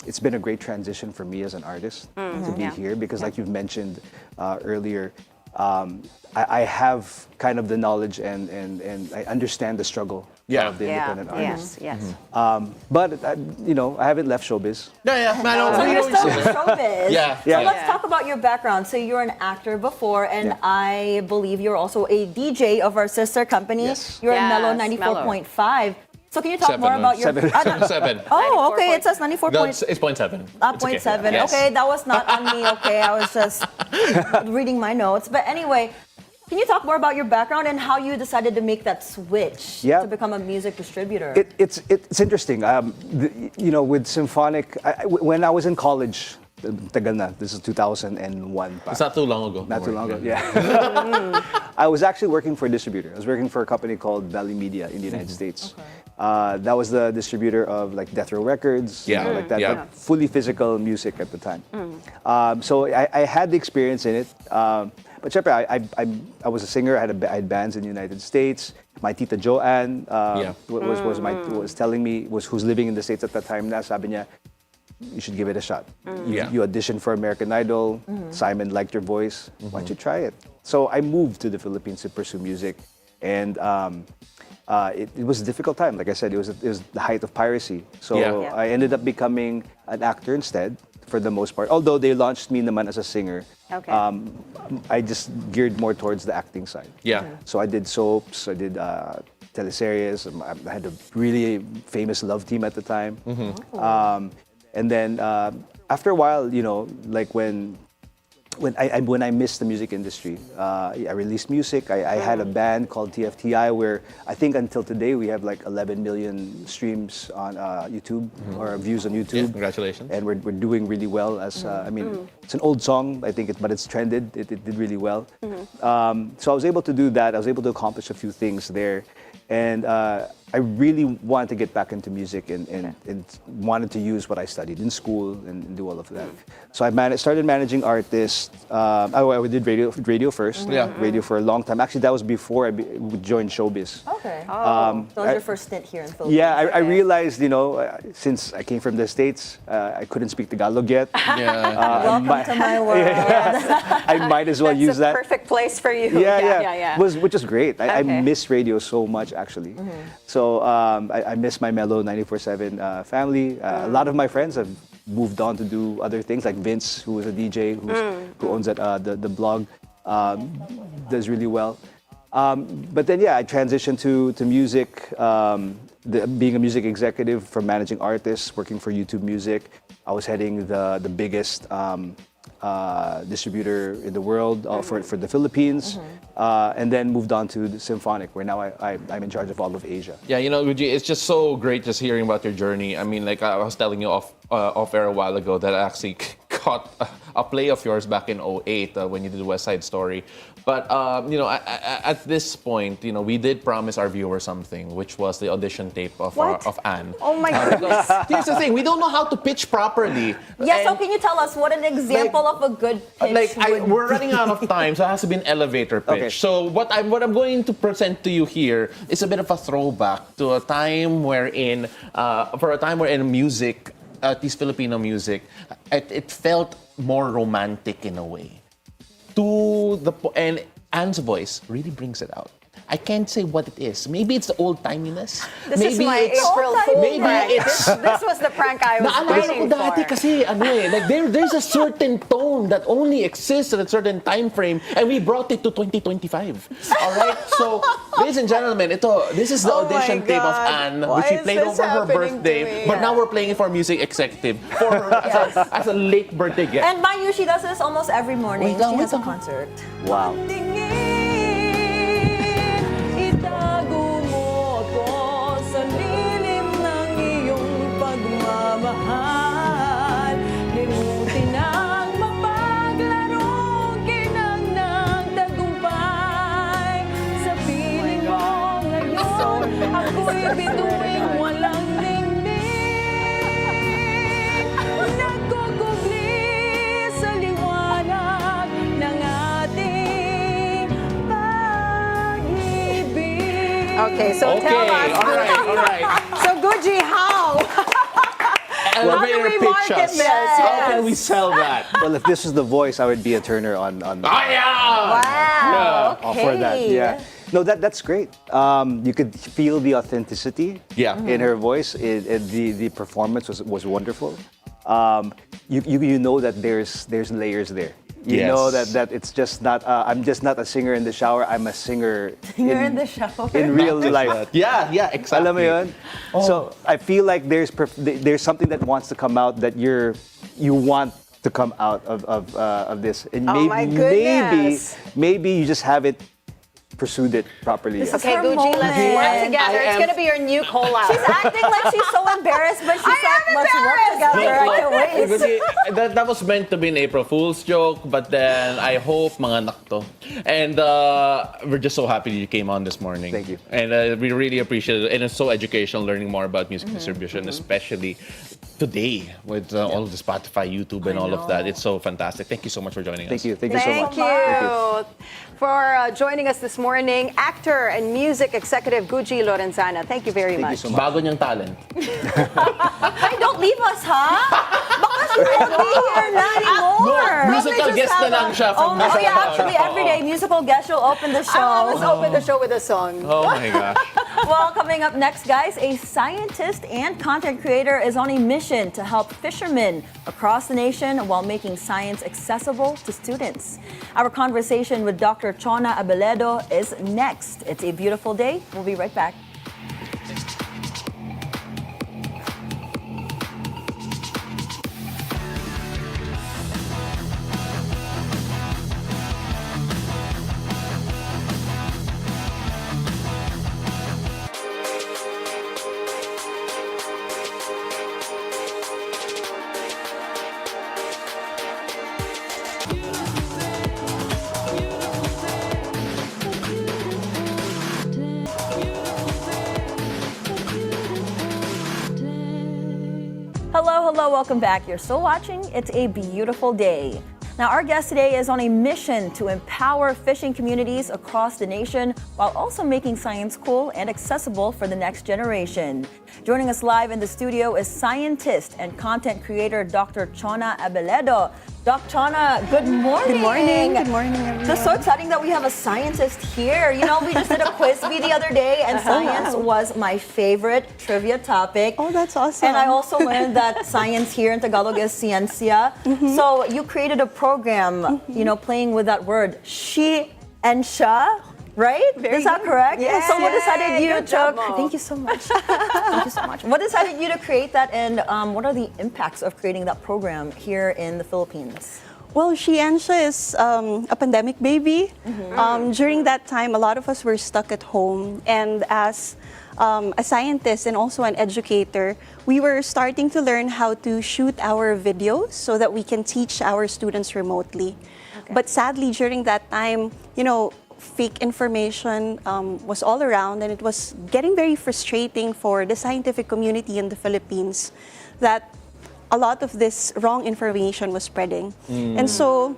It's been a great transition for me as an artist to be here because, like you've mentioned earlier, I have kind of the knowledge and I understand the struggle of the independent artist. Yes. But I haven't left showbiz. So you're still in showbiz. Yeah. So let's talk about your background. So you're an actor before, and I believe you're also a DJ of our sister company. Yes. You're in Mellow 94.5. So can you talk more about your... Seven. Oh, okay. It says 94. No, it's 0.7. 0.7. Yes. Okay, that was not on me. Okay, I was just reading my notes. But anyway, can you talk more about your background and how you decided to make that switch to become a music distributor? It's interesting. With Symphonic, when I was in college, tagal na, this is 2001. It's not too long ago. Not too long ago, yeah. I was actually working for a distributor. I was working for a company called Valley Media in the United States. Okay. That was the distributor of like Death Row Records, like that, but fully physical music at the time. So I had the experience in it. But syempre, I was a singer. I had bands in the United States. My tita Joanne was telling me, who's living in the States at that time na, sabi niya, you should give it a shot. You auditioned for American Idol. Simon liked your voice. Why don't you try it? So I moved to the Philippines to pursue music, and it was a difficult time. Like I said, it was the height of piracy. So I ended up becoming an actor instead, for the most part. Although they launched me naman as a singer, I just geared more towards the acting side. So I did soaps. I did teleseries. I had a really famous love team at the time. And then after a while, like when I missed the music industry, I released music. I had a band called TFTI where I think until today we have like 11 million streams on YouTube or views on YouTube. Yeah, congratulations. And we're doing really well. It's an old song, I think, but it's trended. It did really well. So I was able to do that. I was able to accomplish a few things there. And I really wanted to get back into music and wanted to use what I studied in school and do all of that. So I started managing artists, first. I did radio first. Yeah. Radio for a long time. Actually, that was before I joined showbiz. Okay. So that was your first stint here in Philippines. Yeah, I realized, since I came from the States, I couldn't speak Tagalog yet. Welcome to my world. I might as well use that. Perfect place for you. Yeah. Which is great. I Okay. miss radio so much, actually. So I miss my Mellow 94.7 family. A lot of my friends have moved on to do other things, like Vince, who is a DJ, who owns the blog, does really well. But then, I transitioned to music, being a music executive from managing artists, working for YouTube Music. I was heading the biggest distributor in the world for the Philippines, and then moved on to the Symphonic, where now I'm in charge of all of Asia. Yeah, Guji, it's just so great just hearing about your journey. I mean, like I was telling you off air a while ago that I actually caught a play of yours back in 2008 when you did West Side Story. But at this point, we did promise our viewers something, which was the audition tape of Anne. Oh my goodness. Here's the thing: we don't know how to pitch properly. Yeah, so can you tell us what an example of a good pitch would we're running out of time, so it has to be an elevator pitch. Okay. So what I'm going to present to you here is a bit of a throwback to a time wherein, music, at least Filipino music, it felt more romantic in a way. And Anne's voice really brings it out. I can't say what it is. Maybe it's the old-timiness. This maybe is my it's April Fool maybe prank. it's This was the prank I was Naalala ko waiting dati for. kasi like there's a certain tone that only exists at a certain time frame, and we brought it to 2025. All right, so ladies and gentlemen, this is the Oh my audition tape of God. Anne, Why which we is played this over her happening to birthday, me? but now we're playing it for music executive for her as a late birthday gift. And mind you, she does this almost every morning. Wait lang, She has a wait lang. concert. Wow. Itago mo ako sa lilim ng iyong pagmamahal. Limutin ang mapaglarong ginang ng tagumpay. Sa piling mo ngayon, ako'y bituing walang ningning. Nagkukugli sa liwanag ng ating pag-ibig. Okay, so tell us. all right. So Guji, how? Elevator we pitch market us. this? How can Yes. we sell that? Well, if this was the voice, I would be a Turner on Yeah! for that. Yeah. No, that's great. You could feel the authenticity in her voice. The performance was wonderful. You know that there's layers there. You know that it's just not. I'm just not a singer in the shower. I'm a singer in the shower. in real life. Yeah, exactly. Alam mo yun? So I feel like there's something that wants to come out that you want to come out of this. And Oh my goodness. maybe you just haven't pursued it properly. This yet. is Okay, her Guji, let's moment. work together. I It's am- going to be your new collab. She's acting like she's so embarrassed, but she's like, am let's work embarrassed. together. I can't wait. Kasi that was meant to be an April Fool's joke, but then I hope mga anak to. And we're just so happy you came on this morning. Thank you. And we really appreciate it. And it's so educational learning more about music distribution, especially today with all of the Spotify, YouTube, and all of that. It's so fantastic. Thank you so much for joining us. Thank you. Thank you so much. Thank you for joining us this morning. Actor and music executive Guji Lorenzana. Thank you very Thank you much. so much. Bago niyang talent. Hey, don't leave us, ha? Baka she won't be here na anymore. Musical guest na lang siya from Oh yeah, actually, every day, musical guest, she'll open the show. I always open the show with a song. Oh my gosh. Well, coming up next, guys, a scientist and content creator is on a mission to help fishermen across the nation while making science accessible to students. Our conversation with Dr. Chona Abeledo is next. It's a beautiful day. We'll be right back. Hello, welcome back. You're still watching It's a Beautiful Day. Now, our guest today is on a mission to empower fishing communities across the nation while also making science cool and accessible for the next generation. Joining us live in the studio is scientist and content creator Dr. Chona Abeledo. Doc Chona, good morning. Good morning. Good morning, everyone. It's so exciting that we have a scientist here. You know, we just did a quiz bee the other day, and science was my favorite trivia topic. Oh, that's awesome. And I also learned that science here in Tagalog is ciencia. So you created a program, you know, playing with that word, she and sha. Right? Is that correct? Yes. So what decided you Good job, to... Mo. Thank you so much. Thank you so much. What decided you to create that, and what are the impacts of creating that program here in the Philippines? Well, Shiansha is a pandemic baby. During that time, a lot of us were stuck at home. And as a scientist and also an educator, we were starting to learn how to shoot our videos so that we can teach our students remotely. But sadly, during that time, you know, fake information was all around, and it was getting very frustrating for the scientific community in the Philippines that a lot of this wrong information was spreading. And so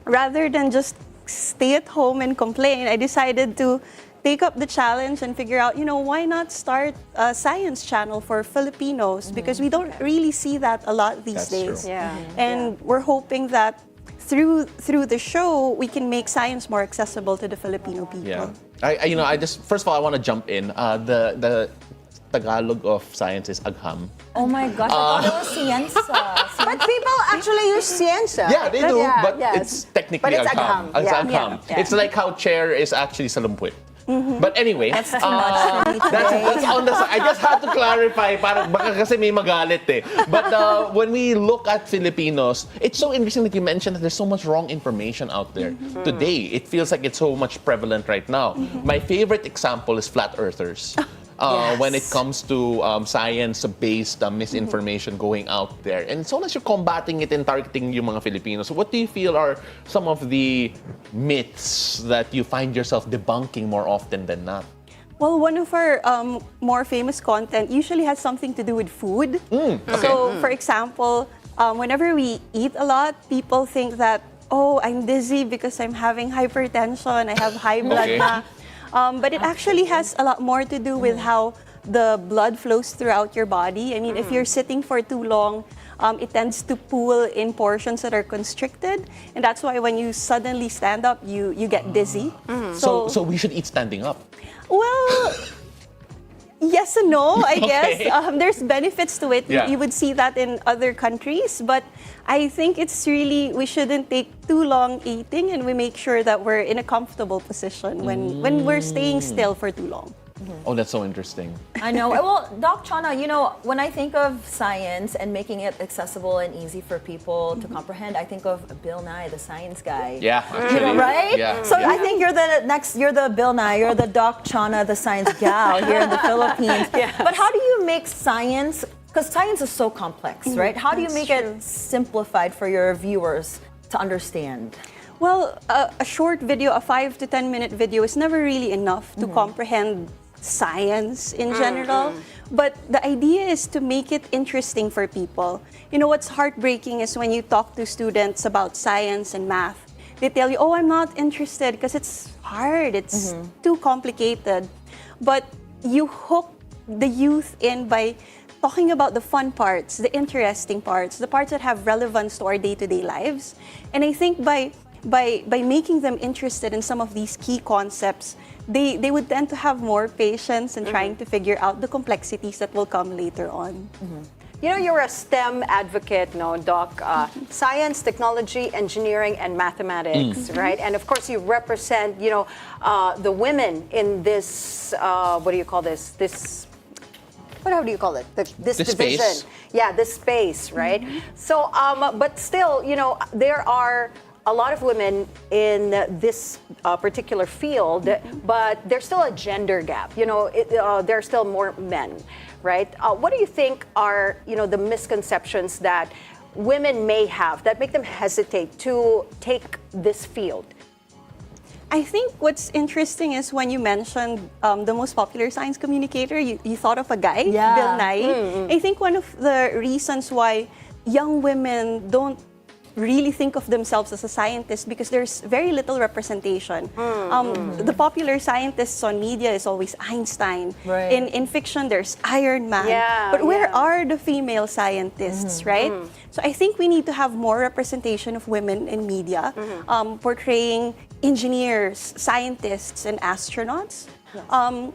rather than just stay at home and complain, I decided to take up the challenge and figure out, you know, why not start a science channel for Filipinos? Because we don't really see that a lot these days. True. Yeah. And we're hoping that through the show, we can make science more accessible to the Filipino people. Yeah. I just, first of all, I want to jump in. The Tagalog of science is agham. Oh my gosh, I thought it was ciencia. But people actually use ciencia. Yeah, they do, but yes. it's technically But it's agham. agham. It's Yeah. agham. Yeah. It's like how chair is actually salamput. But anyway, That's too much for me that's on the side. I just had to clarify, para baka kasi may magalit eh. But when we look at Filipinos, it's so interesting that you mentioned that there's so much wrong information out there today. It feels like it's so much prevalent right now. My favorite example is flat earthers. When it comes to science-based misinformation going out there. And so as you're combating it and targeting yung mga Filipinos, what do you feel are some of the myths that you find yourself debunking more often than not? Well, one of our more famous content usually has something to do with food. So, for example, whenever we eat a lot, people think that, oh, I'm dizzy because I'm having hypertension, I have high blood na. But it actually has a lot more to do with how the blood flows throughout your body. I mean, if you're sitting for too long, it tends to pool in portions that are constricted. And that's why when you suddenly stand up, you get dizzy. So we should eat standing up. Well, yes and no, I Okay. guess. There's benefits to it. Yeah. You would see that in other countries. But I think it's really, we shouldn't take too long eating, and we make sure that we're in a comfortable position when we're staying still for too long. Oh, that's so interesting. I know. Well, Doc Chona, you know, when I think of science and making it accessible and easy for people to comprehend, I think of Bill Nye, the science guy. Yeah, actually. Right? Yeah. So yeah. I think you're the Bill Nye, you're the Doc Chona, the science gal here in the Philippines. But how do you make science, because science is so complex, right? How do you make it simplified for your viewers to understand? Well, a short video, a 5 to 10 minute video is never really enough to comprehend science in general. But the idea is to make it interesting for people. You know, what's heartbreaking is when you talk to students about science and math, they tell you, oh, I'm not interested because it's hard, it's too complicated. But you hook the youth in by talking about the fun parts, the interesting parts, the parts that have relevance to our day-to-day lives. And I think by making them interested in some of these key concepts, they would tend to have more patience in trying to figure out the complexities that will come later on. You know, you're a STEM advocate, no, Doc. Science, technology, engineering, and mathematics, right? And of course, you represent, you know, the women in this, what do you call this? How do you call it? This division. Space. Yeah, this space, right? So, but still, you know, there are a lot of women in this particular field, but there's still a gender gap. You know, there are still more men, right? What do you think are, you know, the misconceptions that women may have that make them hesitate to take this field? I think what's interesting is when you mentioned the most popular science communicator, you thought of a guy, Bill Nye. I think one of the reasons why young women don't really think of themselves as a scientist because there's very little representation. The popular scientists on media is always Einstein. Right. In fiction, there's Iron Man. Yeah, but where yeah. are the female scientists, right? So I think we need to have more representation of women in media, portraying engineers, scientists, and astronauts.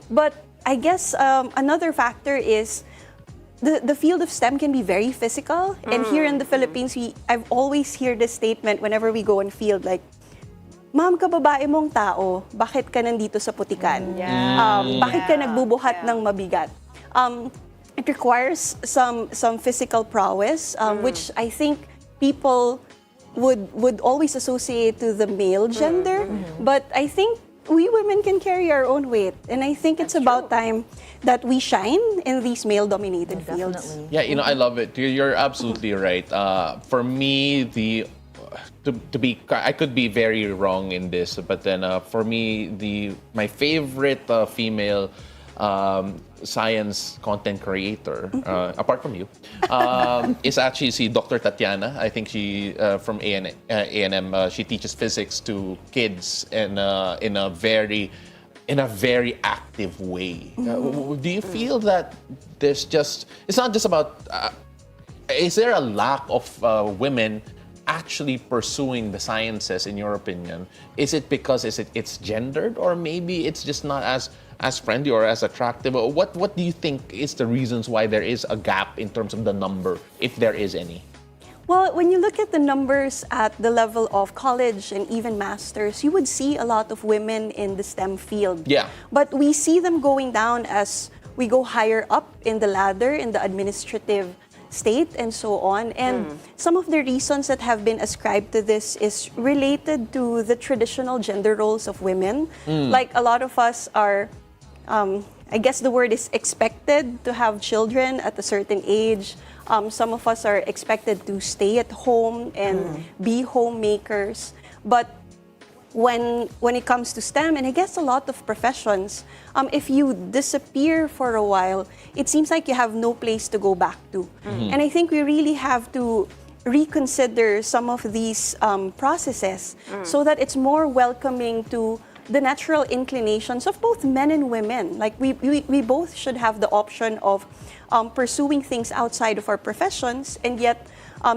But I guess another factor is the field of STEM can be very physical. And here in the Philippines, I've always heard this statement whenever we go on field, like, Ma'am, kababae mong tao, bakit ka nandito sa putikan? Bakit ka nagbubuhat ng mabigat? It requires some physical prowess, which I think people would always associate to the male gender. But I think we women can carry our own weight. And I think it's about time that we shine in these male-dominated fields. Definitely. Yeah, you know, I love it. You're absolutely right. For me, I could be very wrong in this, but then for me, my favorite female science content creator, apart from you, is actually Dr. Tatiana. I think she from A&M. She teaches physics to kids in a very active way. Do you feel that it's not just about? Is there a lack of women actually pursuing the sciences, in your opinion? Is it because it's gendered, or maybe it's just not as friendly or as attractive? What do you think is the reasons why there is a gap in terms of the number, if there is any? Well, when you look at the numbers at the level of college and even masters, you would see a lot of women in the STEM field. Yeah. But we see them going down as we go higher up in the ladder, in the administrative state and so on. And some of the reasons that have been ascribed to this is related to the traditional gender roles of women. Like a lot of us are, I guess the word is expected to have children at a certain age. Some of us are expected to stay at home and be homemakers. But when it comes to STEM, and I guess a lot of professions, if you disappear for a while, it seems like you have no place to go back to. And I think we really have to reconsider some of these processes so that it's more welcoming to the natural inclinations of both men and women. Like we both should have the option of pursuing things outside of our professions and yet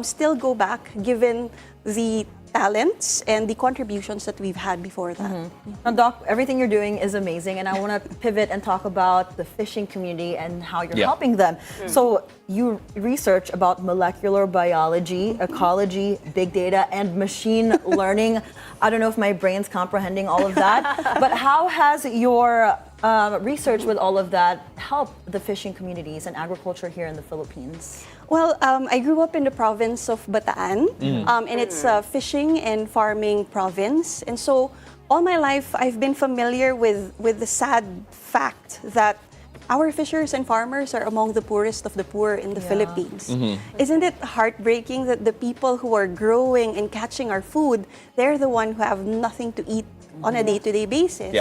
still go back given the talents and the contributions that we've had before that. Now, Doc, everything you're doing is amazing, and I want to pivot and talk about the fishing community and how you're helping them. So you research about molecular biology, ecology, big data, and machine learning. I don't know if my brain's comprehending all of that, but how has your research with all of that helped the fishing communities and agriculture here in the Philippines? Well, I grew up in the province of Bataan, and it's a fishing and farming province. And so all my life, I've been familiar with the sad fact that our fishers and farmers are among the poorest of the poor in the Philippines. Isn't it heartbreaking that the people who are growing and catching our food, they're the one who have nothing to eat on a day-to-day basis?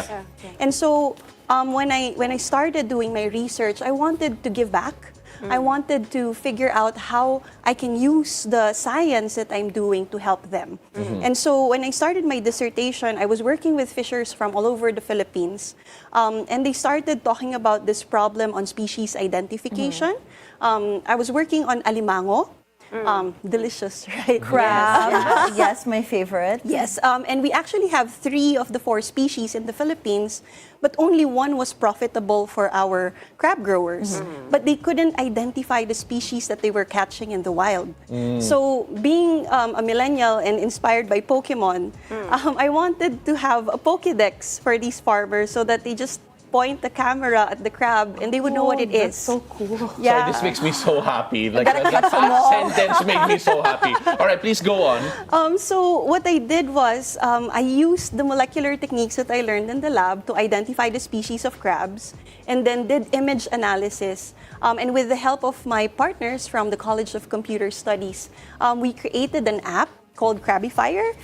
And so when I started doing my research, I wanted to give back. I wanted to figure out how I can use the science that I'm doing to help them. And so when I started my dissertation, I was working with fishers from all over the Philippines. And they started talking about this problem on species identification. I was working on alimango. Delicious, right? Crab. Yes, my favorite. Yes, and we actually have 3 of the 4 species in the Philippines, but only 1 was profitable for our crab growers. But they couldn't identify the species that they were catching in the wild. So being a millennial and inspired by Pokemon, I wanted to have a Pokédex for these farmers so that they just point the camera at the crab and they would know what it is. So cool. Yeah. Sorry, this makes me so happy. Like that sentence made me so happy. All right, please go on. So what I did was I used the molecular techniques that I learned in the lab to identify the species of crabs and then did image analysis. And with the help of my partners from the College of Computer Studies, we created an app called Crabbifier.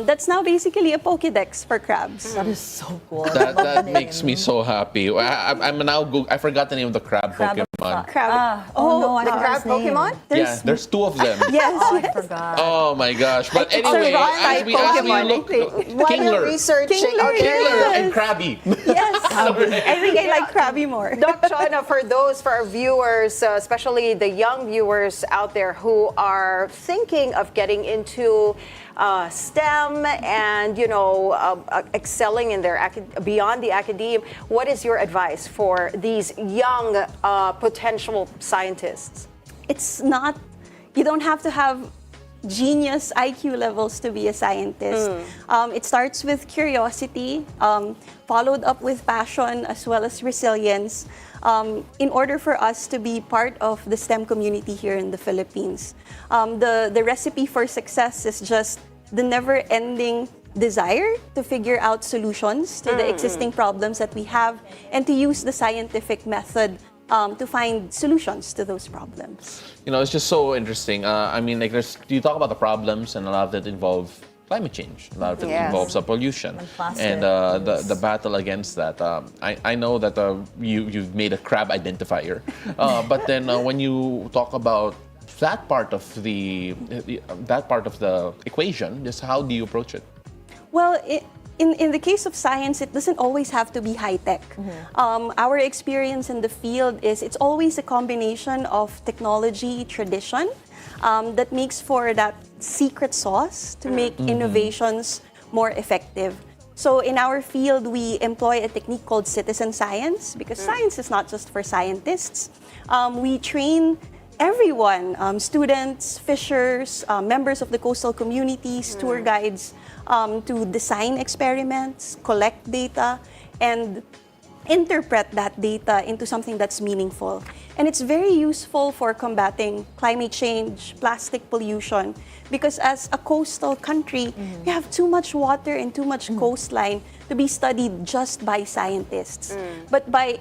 That's now basically a Pokédex for crabs. That is so cool. That makes me so happy. I'm now I forgot the name of the crab Pokemon. Crab. no, I the forgot crab his name. Pokemon? There's two of them. Yes, Oh, I yes. forgot. Oh my gosh. But It's a anyway, rock-type as we Pokemon, look, I think. While you're Kingler. researching, Kingler, okay. Kingler and Krabby. Yes. I think I like Crabby more. Doc Chona, for our viewers, especially the young viewers out there who are thinking of getting into STEM and, excelling in their beyond the academe, what is your advice for these young potential scientists? It's not, you don't have to have genius IQ levels to be a scientist. It starts with curiosity, followed up with passion as well as resilience, in order for us to be part of the STEM community here in the Philippines. The recipe for success is just the never-ending desire to figure out solutions to the existing problems that we have and to use the scientific method to find solutions to those problems. It's just so interesting. You talk about the problems, and a lot of it involve climate change. A lot of it involves pollution and the battle against that. I know that you've made a crab identifier, but then when you talk about that part of the equation, just how do you approach it? Well, in the case of science, it doesn't always have to be high-tech. Our experience in the field is it's always a combination of technology, tradition, that makes for that secret sauce to make innovations more effective. So in our field, we employ a technique called citizen science, because science is not just for scientists. We train everyone, students, fishers, members of the coastal communities, tour guides, to design experiments, collect data, and interpret that data into something that's meaningful. And it's very useful for combating climate change, plastic pollution, because as a coastal country, we have too much water and too much coastline to be studied just by scientists. But by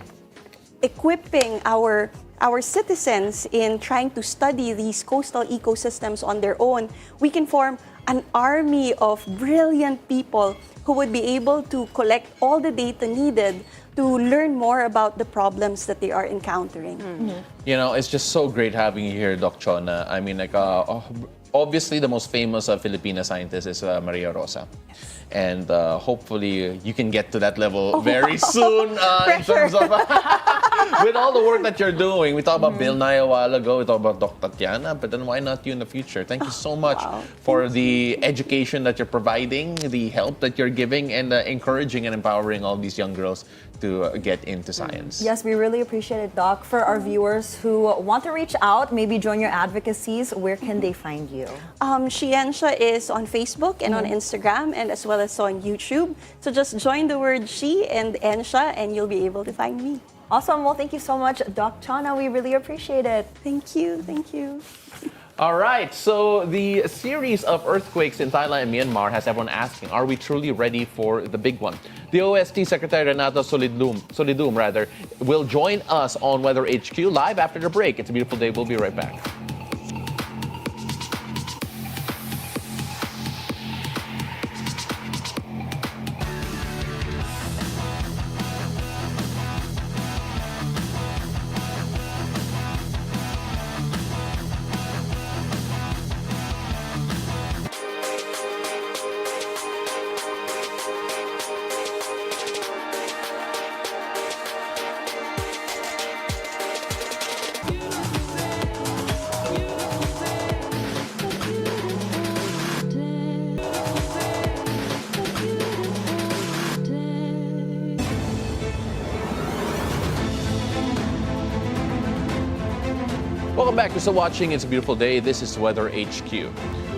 equipping our citizens in trying to study these coastal ecosystems on their own, we can form an army of brilliant people who would be able to collect all the data needed to learn more about the problems that they are encountering. It's just so great having you here, Doc Chona. Obviously, the most famous Filipina scientist is Maria Rosa. And hopefully, you can get to that level very soon in terms of with all the work that you're doing. We talked about Bill Nye a while ago. We talked about Dr. Tatiana, but then why not you in the future? Thank you so much for the education that you're providing, the help that you're giving, and encouraging and empowering all these young girls to get into science. Yes, we really appreciate it, Doc. For our viewers who want to reach out, maybe join your advocacies, where can they find you? Shiensha is on Facebook and on Instagram, and as well as on YouTube. So just join the word She and Ensha, and you'll be able to find me. Awesome. Well, thank you so much, Doc Chona. We really appreciate it. Thank you. Thank you. All right, so the series of earthquakes in Thailand and Myanmar has everyone asking, are we truly ready for the big one? The OST Secretary Renato Solidum will join us on Weather HQ live after the break. It's a beautiful day. We'll be right back. Welcome back. You're still watching It's a Beautiful Day. This is Weather HQ.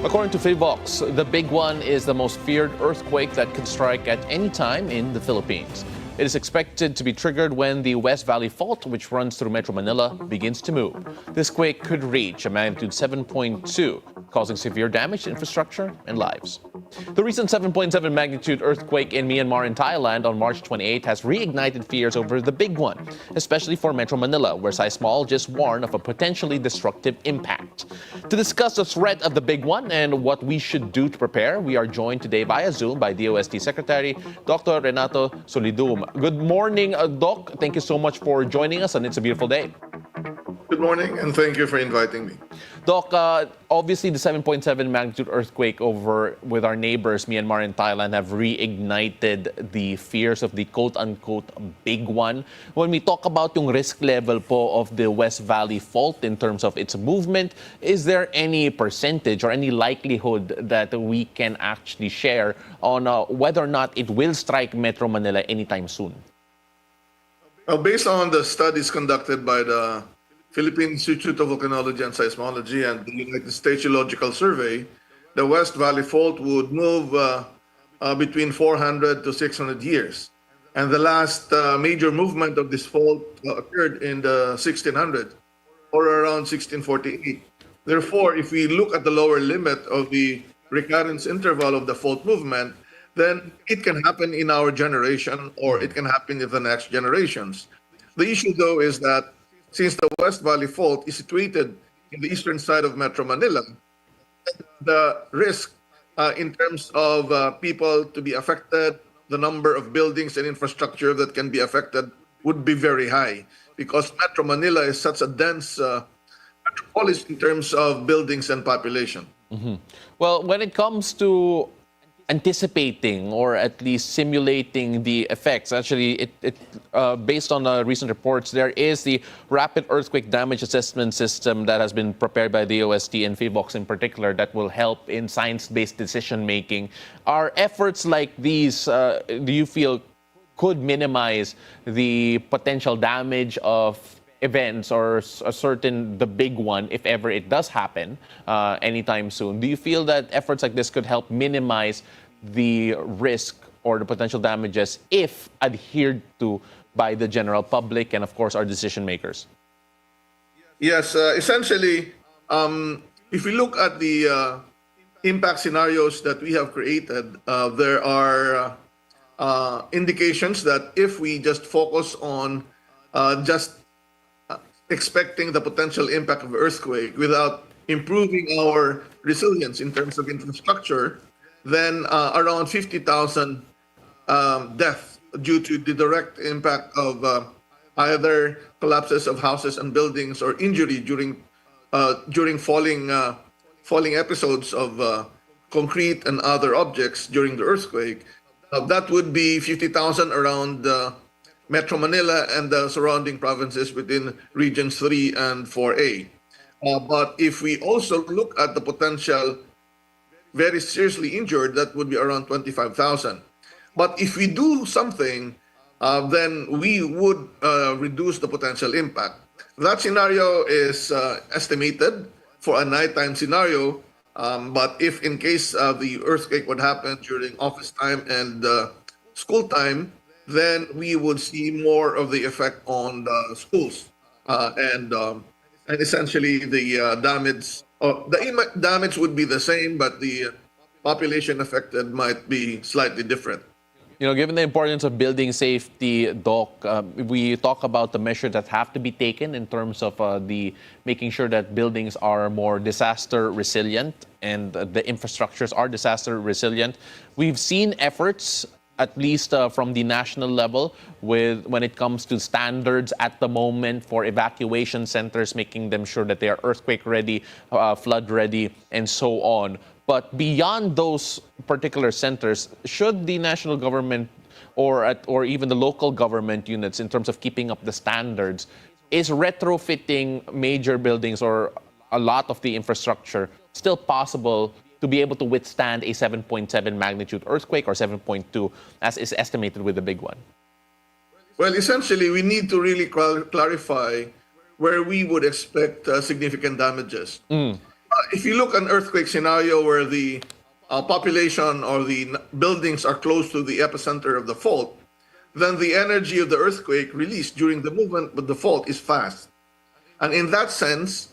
According to Fivox, the big one is the most feared earthquake that could strike at any time in the Philippines. It is expected to be triggered when the West Valley Fault, which runs through Metro Manila, begins to move. This quake could reach a magnitude 7.2 causing severe damage to infrastructure and lives. The recent 7.7 magnitude earthquake in Myanmar and Thailand on March 28 has reignited fears over the big one, especially for Metro Manila, where seismologists warn of a potentially destructive impact. To discuss the threat of the big one and what we should do to prepare, we are joined today via Zoom by DOST Secretary Dr. Renato Solidum. Good morning, Doc. Thank you so much for joining us, and it's a beautiful day. Good morning, and thank you for inviting me. Doc, obviously the 7.7 magnitude earthquake over with our neighbors, Myanmar and Thailand, have reignited the fears of the quote-unquote big one. When we talk about yung risk level po of the West Valley Fault in terms of its movement, is there any percentage or any likelihood that we can actually share on whether or not it will strike Metro Manila anytime soon? Based on the studies conducted by the Philippine Institute of Volcanology and Seismology and the United States Geological Survey, the West Valley Fault would move between 400 to 600 years. And the last major movement of this fault occurred in the 1600s, or around 1648. Therefore, if we look at the lower limit of the recurrence interval of the fault movement, then it can happen in our generation or it can happen in the next generations. The issue, though, is that since the West Valley Fault is situated in the eastern side of Metro Manila, the risk in terms of people to be affected, the number of buildings and infrastructure that can be affected would be very high because Metro Manila is such a dense metropolis in terms of buildings and population. Mm-hmm. Well, when it comes to anticipating or at least simulating the effects. Actually, based on recent reports, there is the Rapid Earthquake Damage Assessment System that has been prepared by the OST and FIVOX in particular that will help in science-based decision-making. Are efforts like these, do you feel, could minimize the potential damage of events or the big one, if ever it does happen anytime soon? Do you feel that efforts like this could help minimize the risk or the potential damages if adhered to by the general public and, of course, our decision makers? Yes, essentially, if we look at the impact scenarios that we have created, there are indications that if we just focus on just expecting the potential impact of earthquake without improving our resilience in terms of infrastructure, then around 50,000 deaths due to the direct impact of either collapses of houses and buildings or injury during falling episodes of concrete and other objects during the earthquake. That would be 50,000 around Metro Manila and the surrounding provinces within Regions 3 and 4A. But if we also look at the potential very seriously injured, that would be around 25,000. But if we do something, then we would reduce the potential impact. That scenario is estimated for a nighttime scenario, but if in case the earthquake would happen during office time and school time, then we would see more of the effect on the schools and essentially the damage would be the same, but the population affected might be slightly different. You know, given the importance of building safety, Doc, we talk about the measures that have to be taken in terms of making sure that buildings are more disaster resilient and the infrastructures are disaster resilient. We've seen efforts at least from the national level, when it comes to standards at the moment for evacuation centers, making them sure that they are earthquake ready, flood ready, and so on. But beyond those particular centers, should the national government or even the local government units, in terms of keeping up the standards, is retrofitting major buildings or a lot of the infrastructure still possible to be able to withstand a 7.7 magnitude earthquake or 7.2 as is estimated with the big one? Well, essentially, we need to really clarify where we would expect significant damages. If you look at an earthquake scenario where the population or the buildings are close to the epicenter of the fault, then the energy of the earthquake released during the movement of the fault is fast. And in that sense,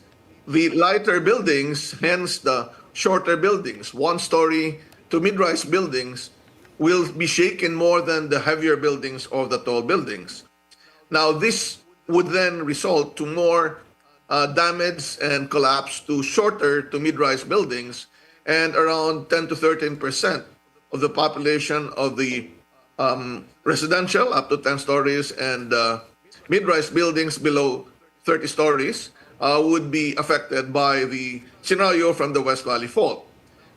the lighter buildings, hence the shorter buildings, 1-story to mid-rise buildings, will be shaken more than the heavier buildings or the tall buildings. Now, this would then result to more damage and collapse to shorter to mid-rise buildings, and around 10 to 13% of the population of the residential up to 10 stories and mid-rise buildings below 30 stories would be affected by the scenario from the West Valley Fault.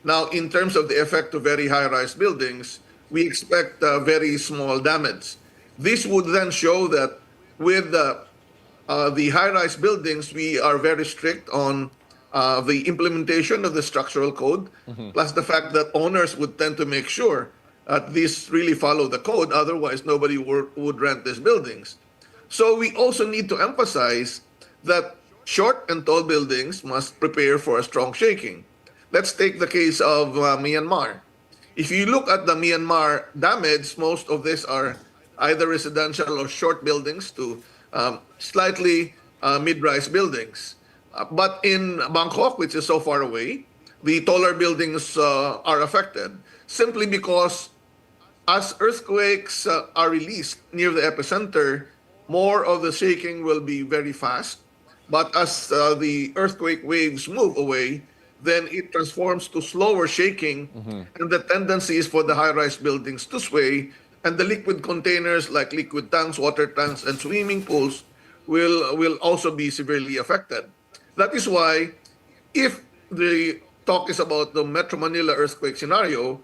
Now, in terms of the effect to very high-rise buildings, we expect very small damage. This would then show that with the high-rise buildings, we are very strict on the implementation of the structural code, plus the fact that owners would tend to make sure that these really follow the code, otherwise nobody would rent these buildings. So we also need to emphasize that short and tall buildings must prepare for a strong shaking. Let's take the case of Myanmar. If you look at the Myanmar damage, most of these are either residential or short buildings to slightly mid-rise buildings. But in Bangkok, which is so far away, the taller buildings are affected simply because as earthquakes are released near the epicenter, more of the shaking will be very fast. But as the earthquake waves move away, then it transforms to slower shaking, and the tendency is for the high-rise buildings to sway, and the liquid containers like liquid tanks, water tanks, and swimming pools will also be severely affected. That is why, if the talk is about the Metro Manila earthquake scenario,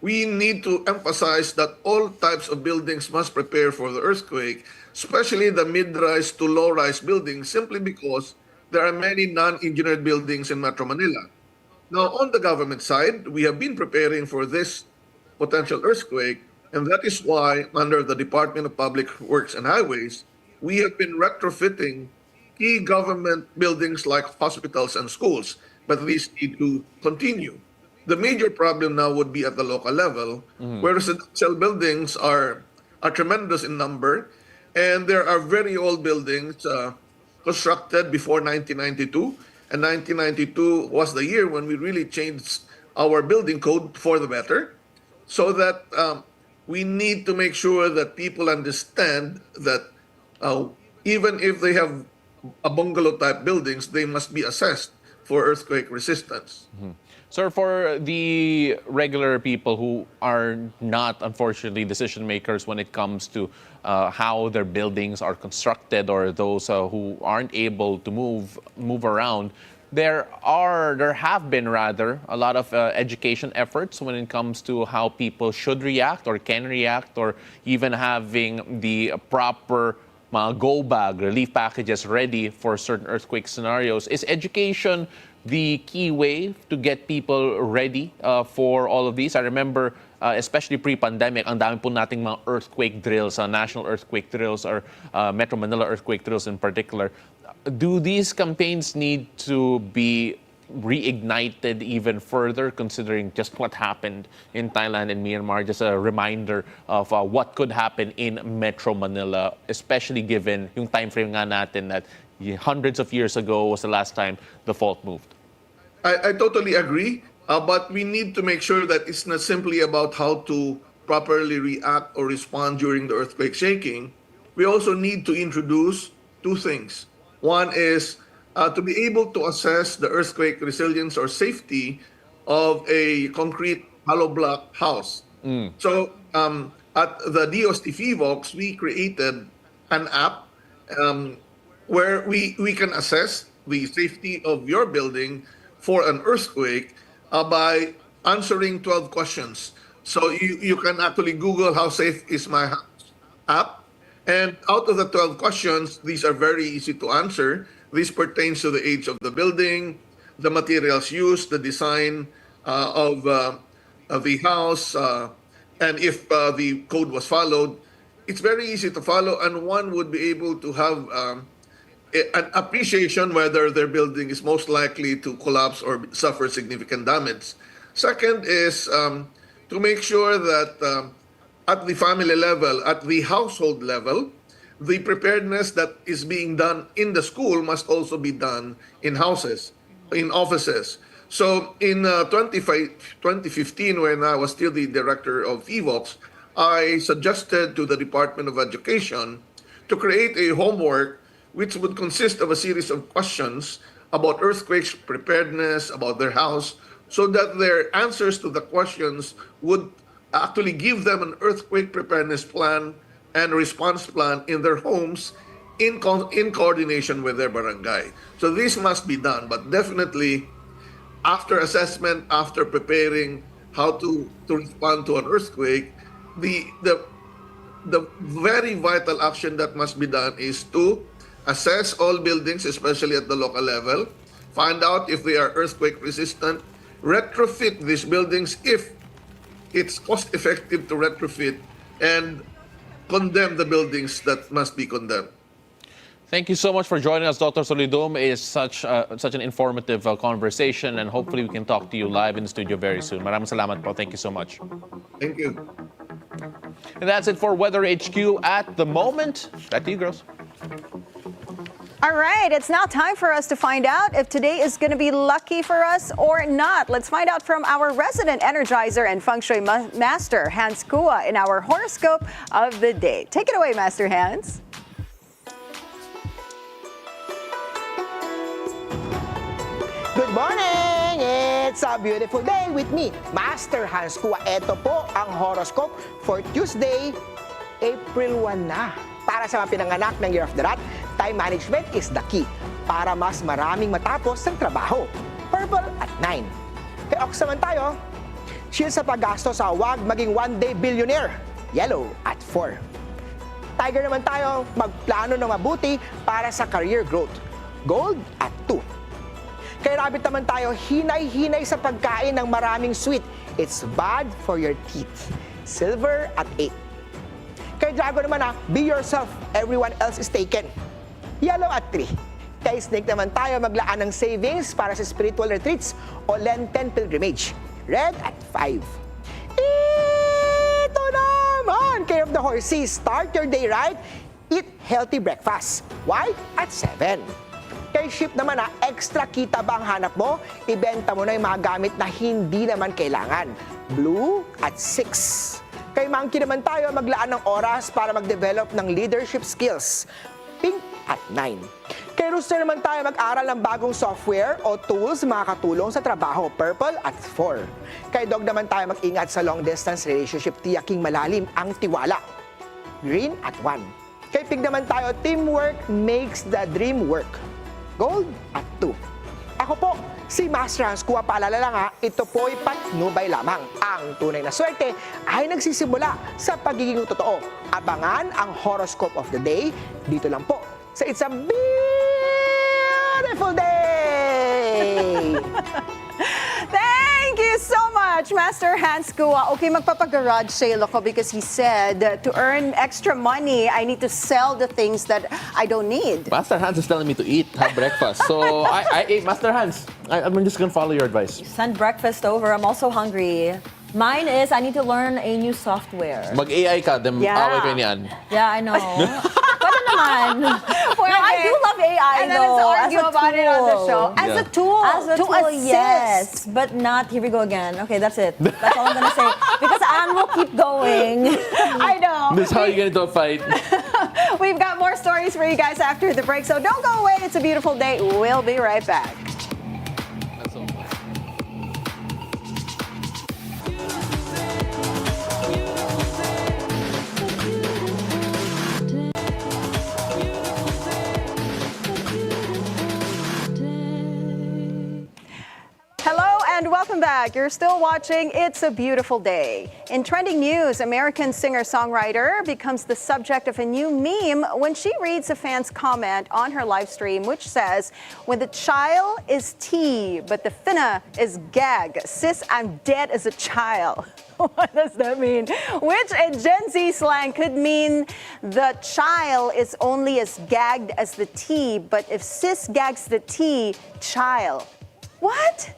we need to emphasize that all types of buildings must prepare for the earthquake, especially the mid-rise to low-rise buildings, simply because there are many non-engineered buildings in Metro Manila. Now, on the government side, we have been preparing for this potential earthquake, and that is why, under the Department of Public Works and Highways, we have been retrofitting key government buildings like hospitals and schools, but these need to continue. The major problem now would be at the local level, where residential buildings are tremendous in number, and there are very old buildings constructed before 1992, and 1992 was the year when we really changed our building code for the better, so that we need to make sure that people understand that even if they have a bungalow-type buildings, they must be assessed for earthquake resistance. Sir, for the regular people who are not, unfortunately, decision makers when it comes to how their buildings are constructed, or those who aren't able to move around, there have been rather a lot of education efforts when it comes to how people should react or can react, or even having the proper go bag relief packages ready for certain earthquake scenarios. Is education the key way to get people ready for all of these? I remember, especially pre-pandemic, ang dami po nating mga earthquake drills, national earthquake drills, or Metro Manila earthquake drills in particular. Do these campaigns need to be reignited even further, considering just what happened in Thailand and Myanmar? Just a reminder of what could happen in Metro Manila, especially given yung time frame nga natin that hundreds of years ago was the last time the fault moved. I totally agree, but we need to make sure that it's not simply about how to properly react or respond during the earthquake shaking. We also need to introduce two things. One is to be able to assess the earthquake resilience or safety of a concrete hollow block house. So at the DOST-FIVOX, we created an app where we can assess the safety of your building for an earthquake by answering 12 questions. So you can actually Google how safe is my house app. And out of the 12 questions, these are very easy to answer. This pertains to the age of the building, the materials used, the design of the house, and if the code was followed. It's very easy to follow, and one would be able to have an appreciation whether their building is most likely to collapse or suffer significant damage. Second is to make sure that at the family level, at the household level, the preparedness that is being done in the school must also be done in houses, in offices. So in 2015, when I was still the director of EVOX, I suggested to the Department of Education to create a homework which would consist of a series of questions about earthquakes preparedness, about their house, so that their answers to the questions would actually give them an earthquake preparedness plan and response plan in their homes in coordination with their barangay. So this must be done, but definitely after assessment, after preparing how to respond to an earthquake, the very vital action that must be done is to assess all buildings, especially at the local level, find out if they are earthquake resistant, retrofit these buildings if it's cost effective to retrofit, and condemn the buildings that must be condemned. Thank you so much for joining us, Dr. Solidum. It is such an informative conversation, and hopefully we can talk to you live in the studio very soon. Maraming salamat po. Thank you so much. Thank you. And that's it for Weather HQ at the moment. Back to you, girls. All right, it's now time for us to find out if today is going to be lucky for us or not. Let's find out from our resident energizer and feng shui master, Hans Kua, in our horoscope of the day. Take it away, Master Hans. Good morning! It's a beautiful day with me, Master Hans Kua. Ito po ang horoscope for Tuesday, April 1 na. Para sa mga pinanganak ng Year of the Rat, time management is the key para mas maraming matapos ng trabaho. Purple at 9. Kay Ox naman tayo, chill sa paggasto sa wag maging one-day billionaire. Yellow at 4. Tiger naman tayo, magplano ng mabuti para sa career growth. Gold at 2. Kay Rabbit naman tayo, hinay-hinay sa pagkain ng maraming sweet. It's bad for your teeth. Silver at 8. Kay Dragon naman be yourself, everyone else is taken. Yellow at 3. Kay Snake naman tayo, maglaan ng savings para sa spiritual retreats o Lenten pilgrimage. Red at 5. Ito naman! Care of the Horses, start your day right, eat healthy breakfast. White at 7. Kay Ship naman extra kita ba ang hanap mo? Ibenta mo na yung mga gamit na hindi naman kailangan. Blue at 6. Kay Monkey naman tayo, maglaan ng oras para mag-develop ng leadership skills. Pink at 9. Kay Rooster naman tayo, mag-aral ng bagong software o tools makakatulong sa trabaho. Purple at 4. Kay Dog naman tayo, mag-ingat sa long-distance relationship, tiyaking malalim ang tiwala. Green at 1. Kay Pig naman tayo, teamwork makes the dream work. Gold at 2. Ako po, si Master Hans Kua. Paalala lang ito po'y patnubay lamang. Ang tunay na swerte ay nagsisimula sa pagiging totoo. Abangan ang horoscope of the day dito lang po sa It's a Beautiful Day! Thank you so much, Master Hans Kua. Okay, magpapag-garage sale ako because he said to earn extra money, I need to sell the things that I don't need. Master Hans is telling me to eat, have breakfast. So I ate. Master Hans, I'm just going to follow your advice. Send breakfast over. I'm also hungry. Mine is I need to learn a new software. Mag-AI ka, then away kayo ni Anne. Yeah, I know. Pwede naman. Well, I do love AI and then though. let's argue about it on the show. As a tool. As a to tool, assist. yes. But not, here we go again. Okay, that's it. That's all I'm gonna say. Because Anne will keep going. I know. This is how you get into a fight. We've got more stories for you guys after the break, so don't go away. It's a beautiful day. We'll be right back. And welcome back. You're still watching It's a Beautiful Day. In trending news, American singer-songwriter becomes the subject of a new meme when she reads a fan's comment on her live stream, which says, when the child is T, but the finna is gag, sis, I'm dead as a child. What does that mean? Which in Gen Z slang could mean the child is only as gagged as the T, but if sis gags the T, child. What?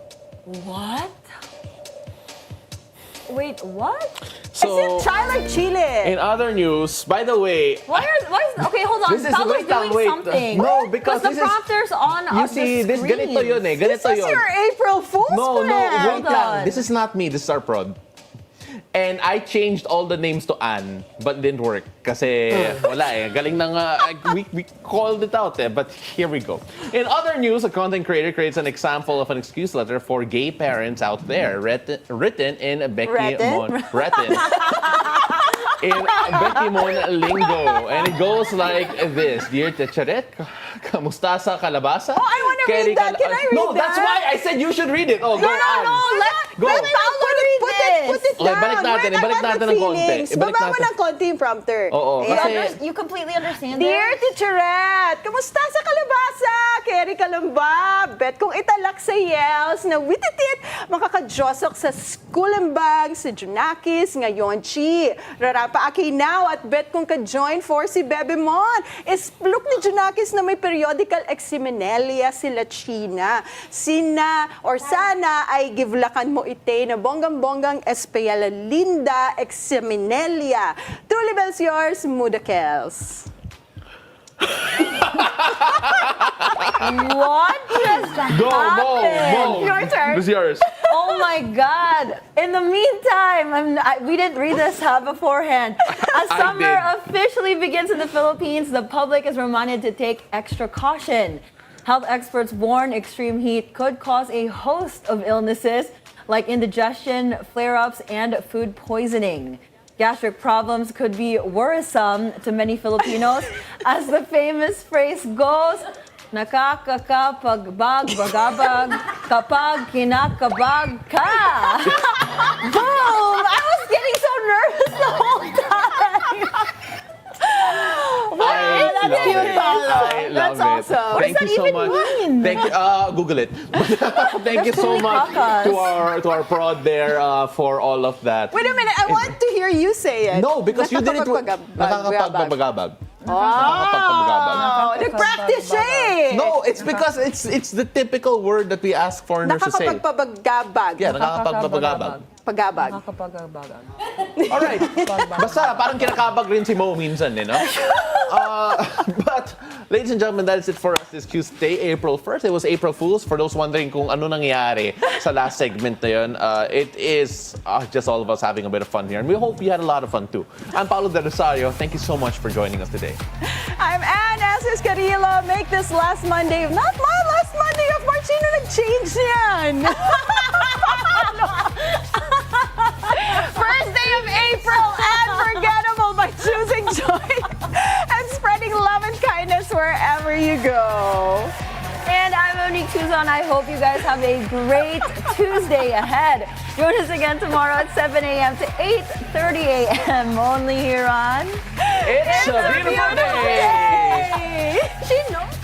What? Wait, what? So, Tyler Chile. in other news, by the way, Okay, hold on. This is- Paolo's wait lang, doing wait. something. No, because the this is- prompter's on you see, the this ganito yun eh. Ganito This is yun. your April Fool's No, plan. wait Hold lang. on. This is not me. This is our prod. And I changed all the names to Anne, but didn't work. Kasi wala eh. Galing na nga. We called it out eh. But here we go. In other news, a content creator creates an example of an excuse letter for gay parents out there. Written in Becky Mon. In Becky Mon lingo. And it goes like this. Dear Techaret, kamusta sa kalabasa? Oh, I want to read that. Can I read No, that's that? why I said you should read it. Oh, go No, on. let Go. Paolo read this. Put it Okay, down. balik natin, Wait, I ibalik want natin the ng konti. feelings. Ibalik Baba mo natin. ng konti yung prompter. Oo, kasi... You completely understand Dear this? Teacherette, kamusta sa kalabasa? Keri ka lang ba? Bet kung italak sa Yels na wititit, makakajosok sa Skulembang, sa Junakis, ngayon, Chi. Rarapa akinaw at bet kung ka-join for si Bebe Mon. Ispluk ni Junakis na may periodical eximinelia sila China. Sana ay givlakan mo ite na bonggang-bonggang espeyala linda eximinelia. Truly bells yours, Mudakels. What just Go, happened? Mo. Your turn. It's yours. Oh my God! In the meantime, we didn't read this beforehand. As I summer did. officially begins in the Philippines, the public is reminded to take extra caution. Health experts warn extreme heat could cause a host of illnesses like indigestion, flare-ups, and food poisoning. Gastric problems could be worrisome to many Filipinos, as the famous phrase goes, nakakakapag-bagabag kapag kinakabag ka. Boom! I was getting so nervous the whole time. That's cute, Paolo. That's awesome. Thank you so much. Thank you. Google it. Thank you so too many much kakas. to our prod there for all of that. Wait a minute, I want to hear you say it. No, because you did it. Nakakapagpagabag. Oh, nag-practice siya eh. No, it's because it's the typical word that we ask foreigners to say. Nakakapagpabagabag. Yeah, nakakapagpagabag. Pagabag. All right. Basta parang kinakabag rin si Mo minsan, eh, no? But, ladies and gentlemen, that's it for us this Tuesday, April 1st. It was April Fool's. For those wondering kung ano nangyari sa last segment na yun, it is just all of us having a bit of fun here. And we hope you had a lot of fun, too. I'm Paolo del Rosario. Thank you so much for joining us today. I'm Anne Asis-Carilo. Make this last Monday, not my last Monday of March, sino nag-change yan? First day of April, unforgettable by choosing joy and spreading love and kindness wherever you go. And I'm Monique Tuzon. I hope you guys have a great Tuesday ahead. Join us again tomorrow at 7 a.m. to 8:30 a.m. only here on It's a beautiful day. She knows.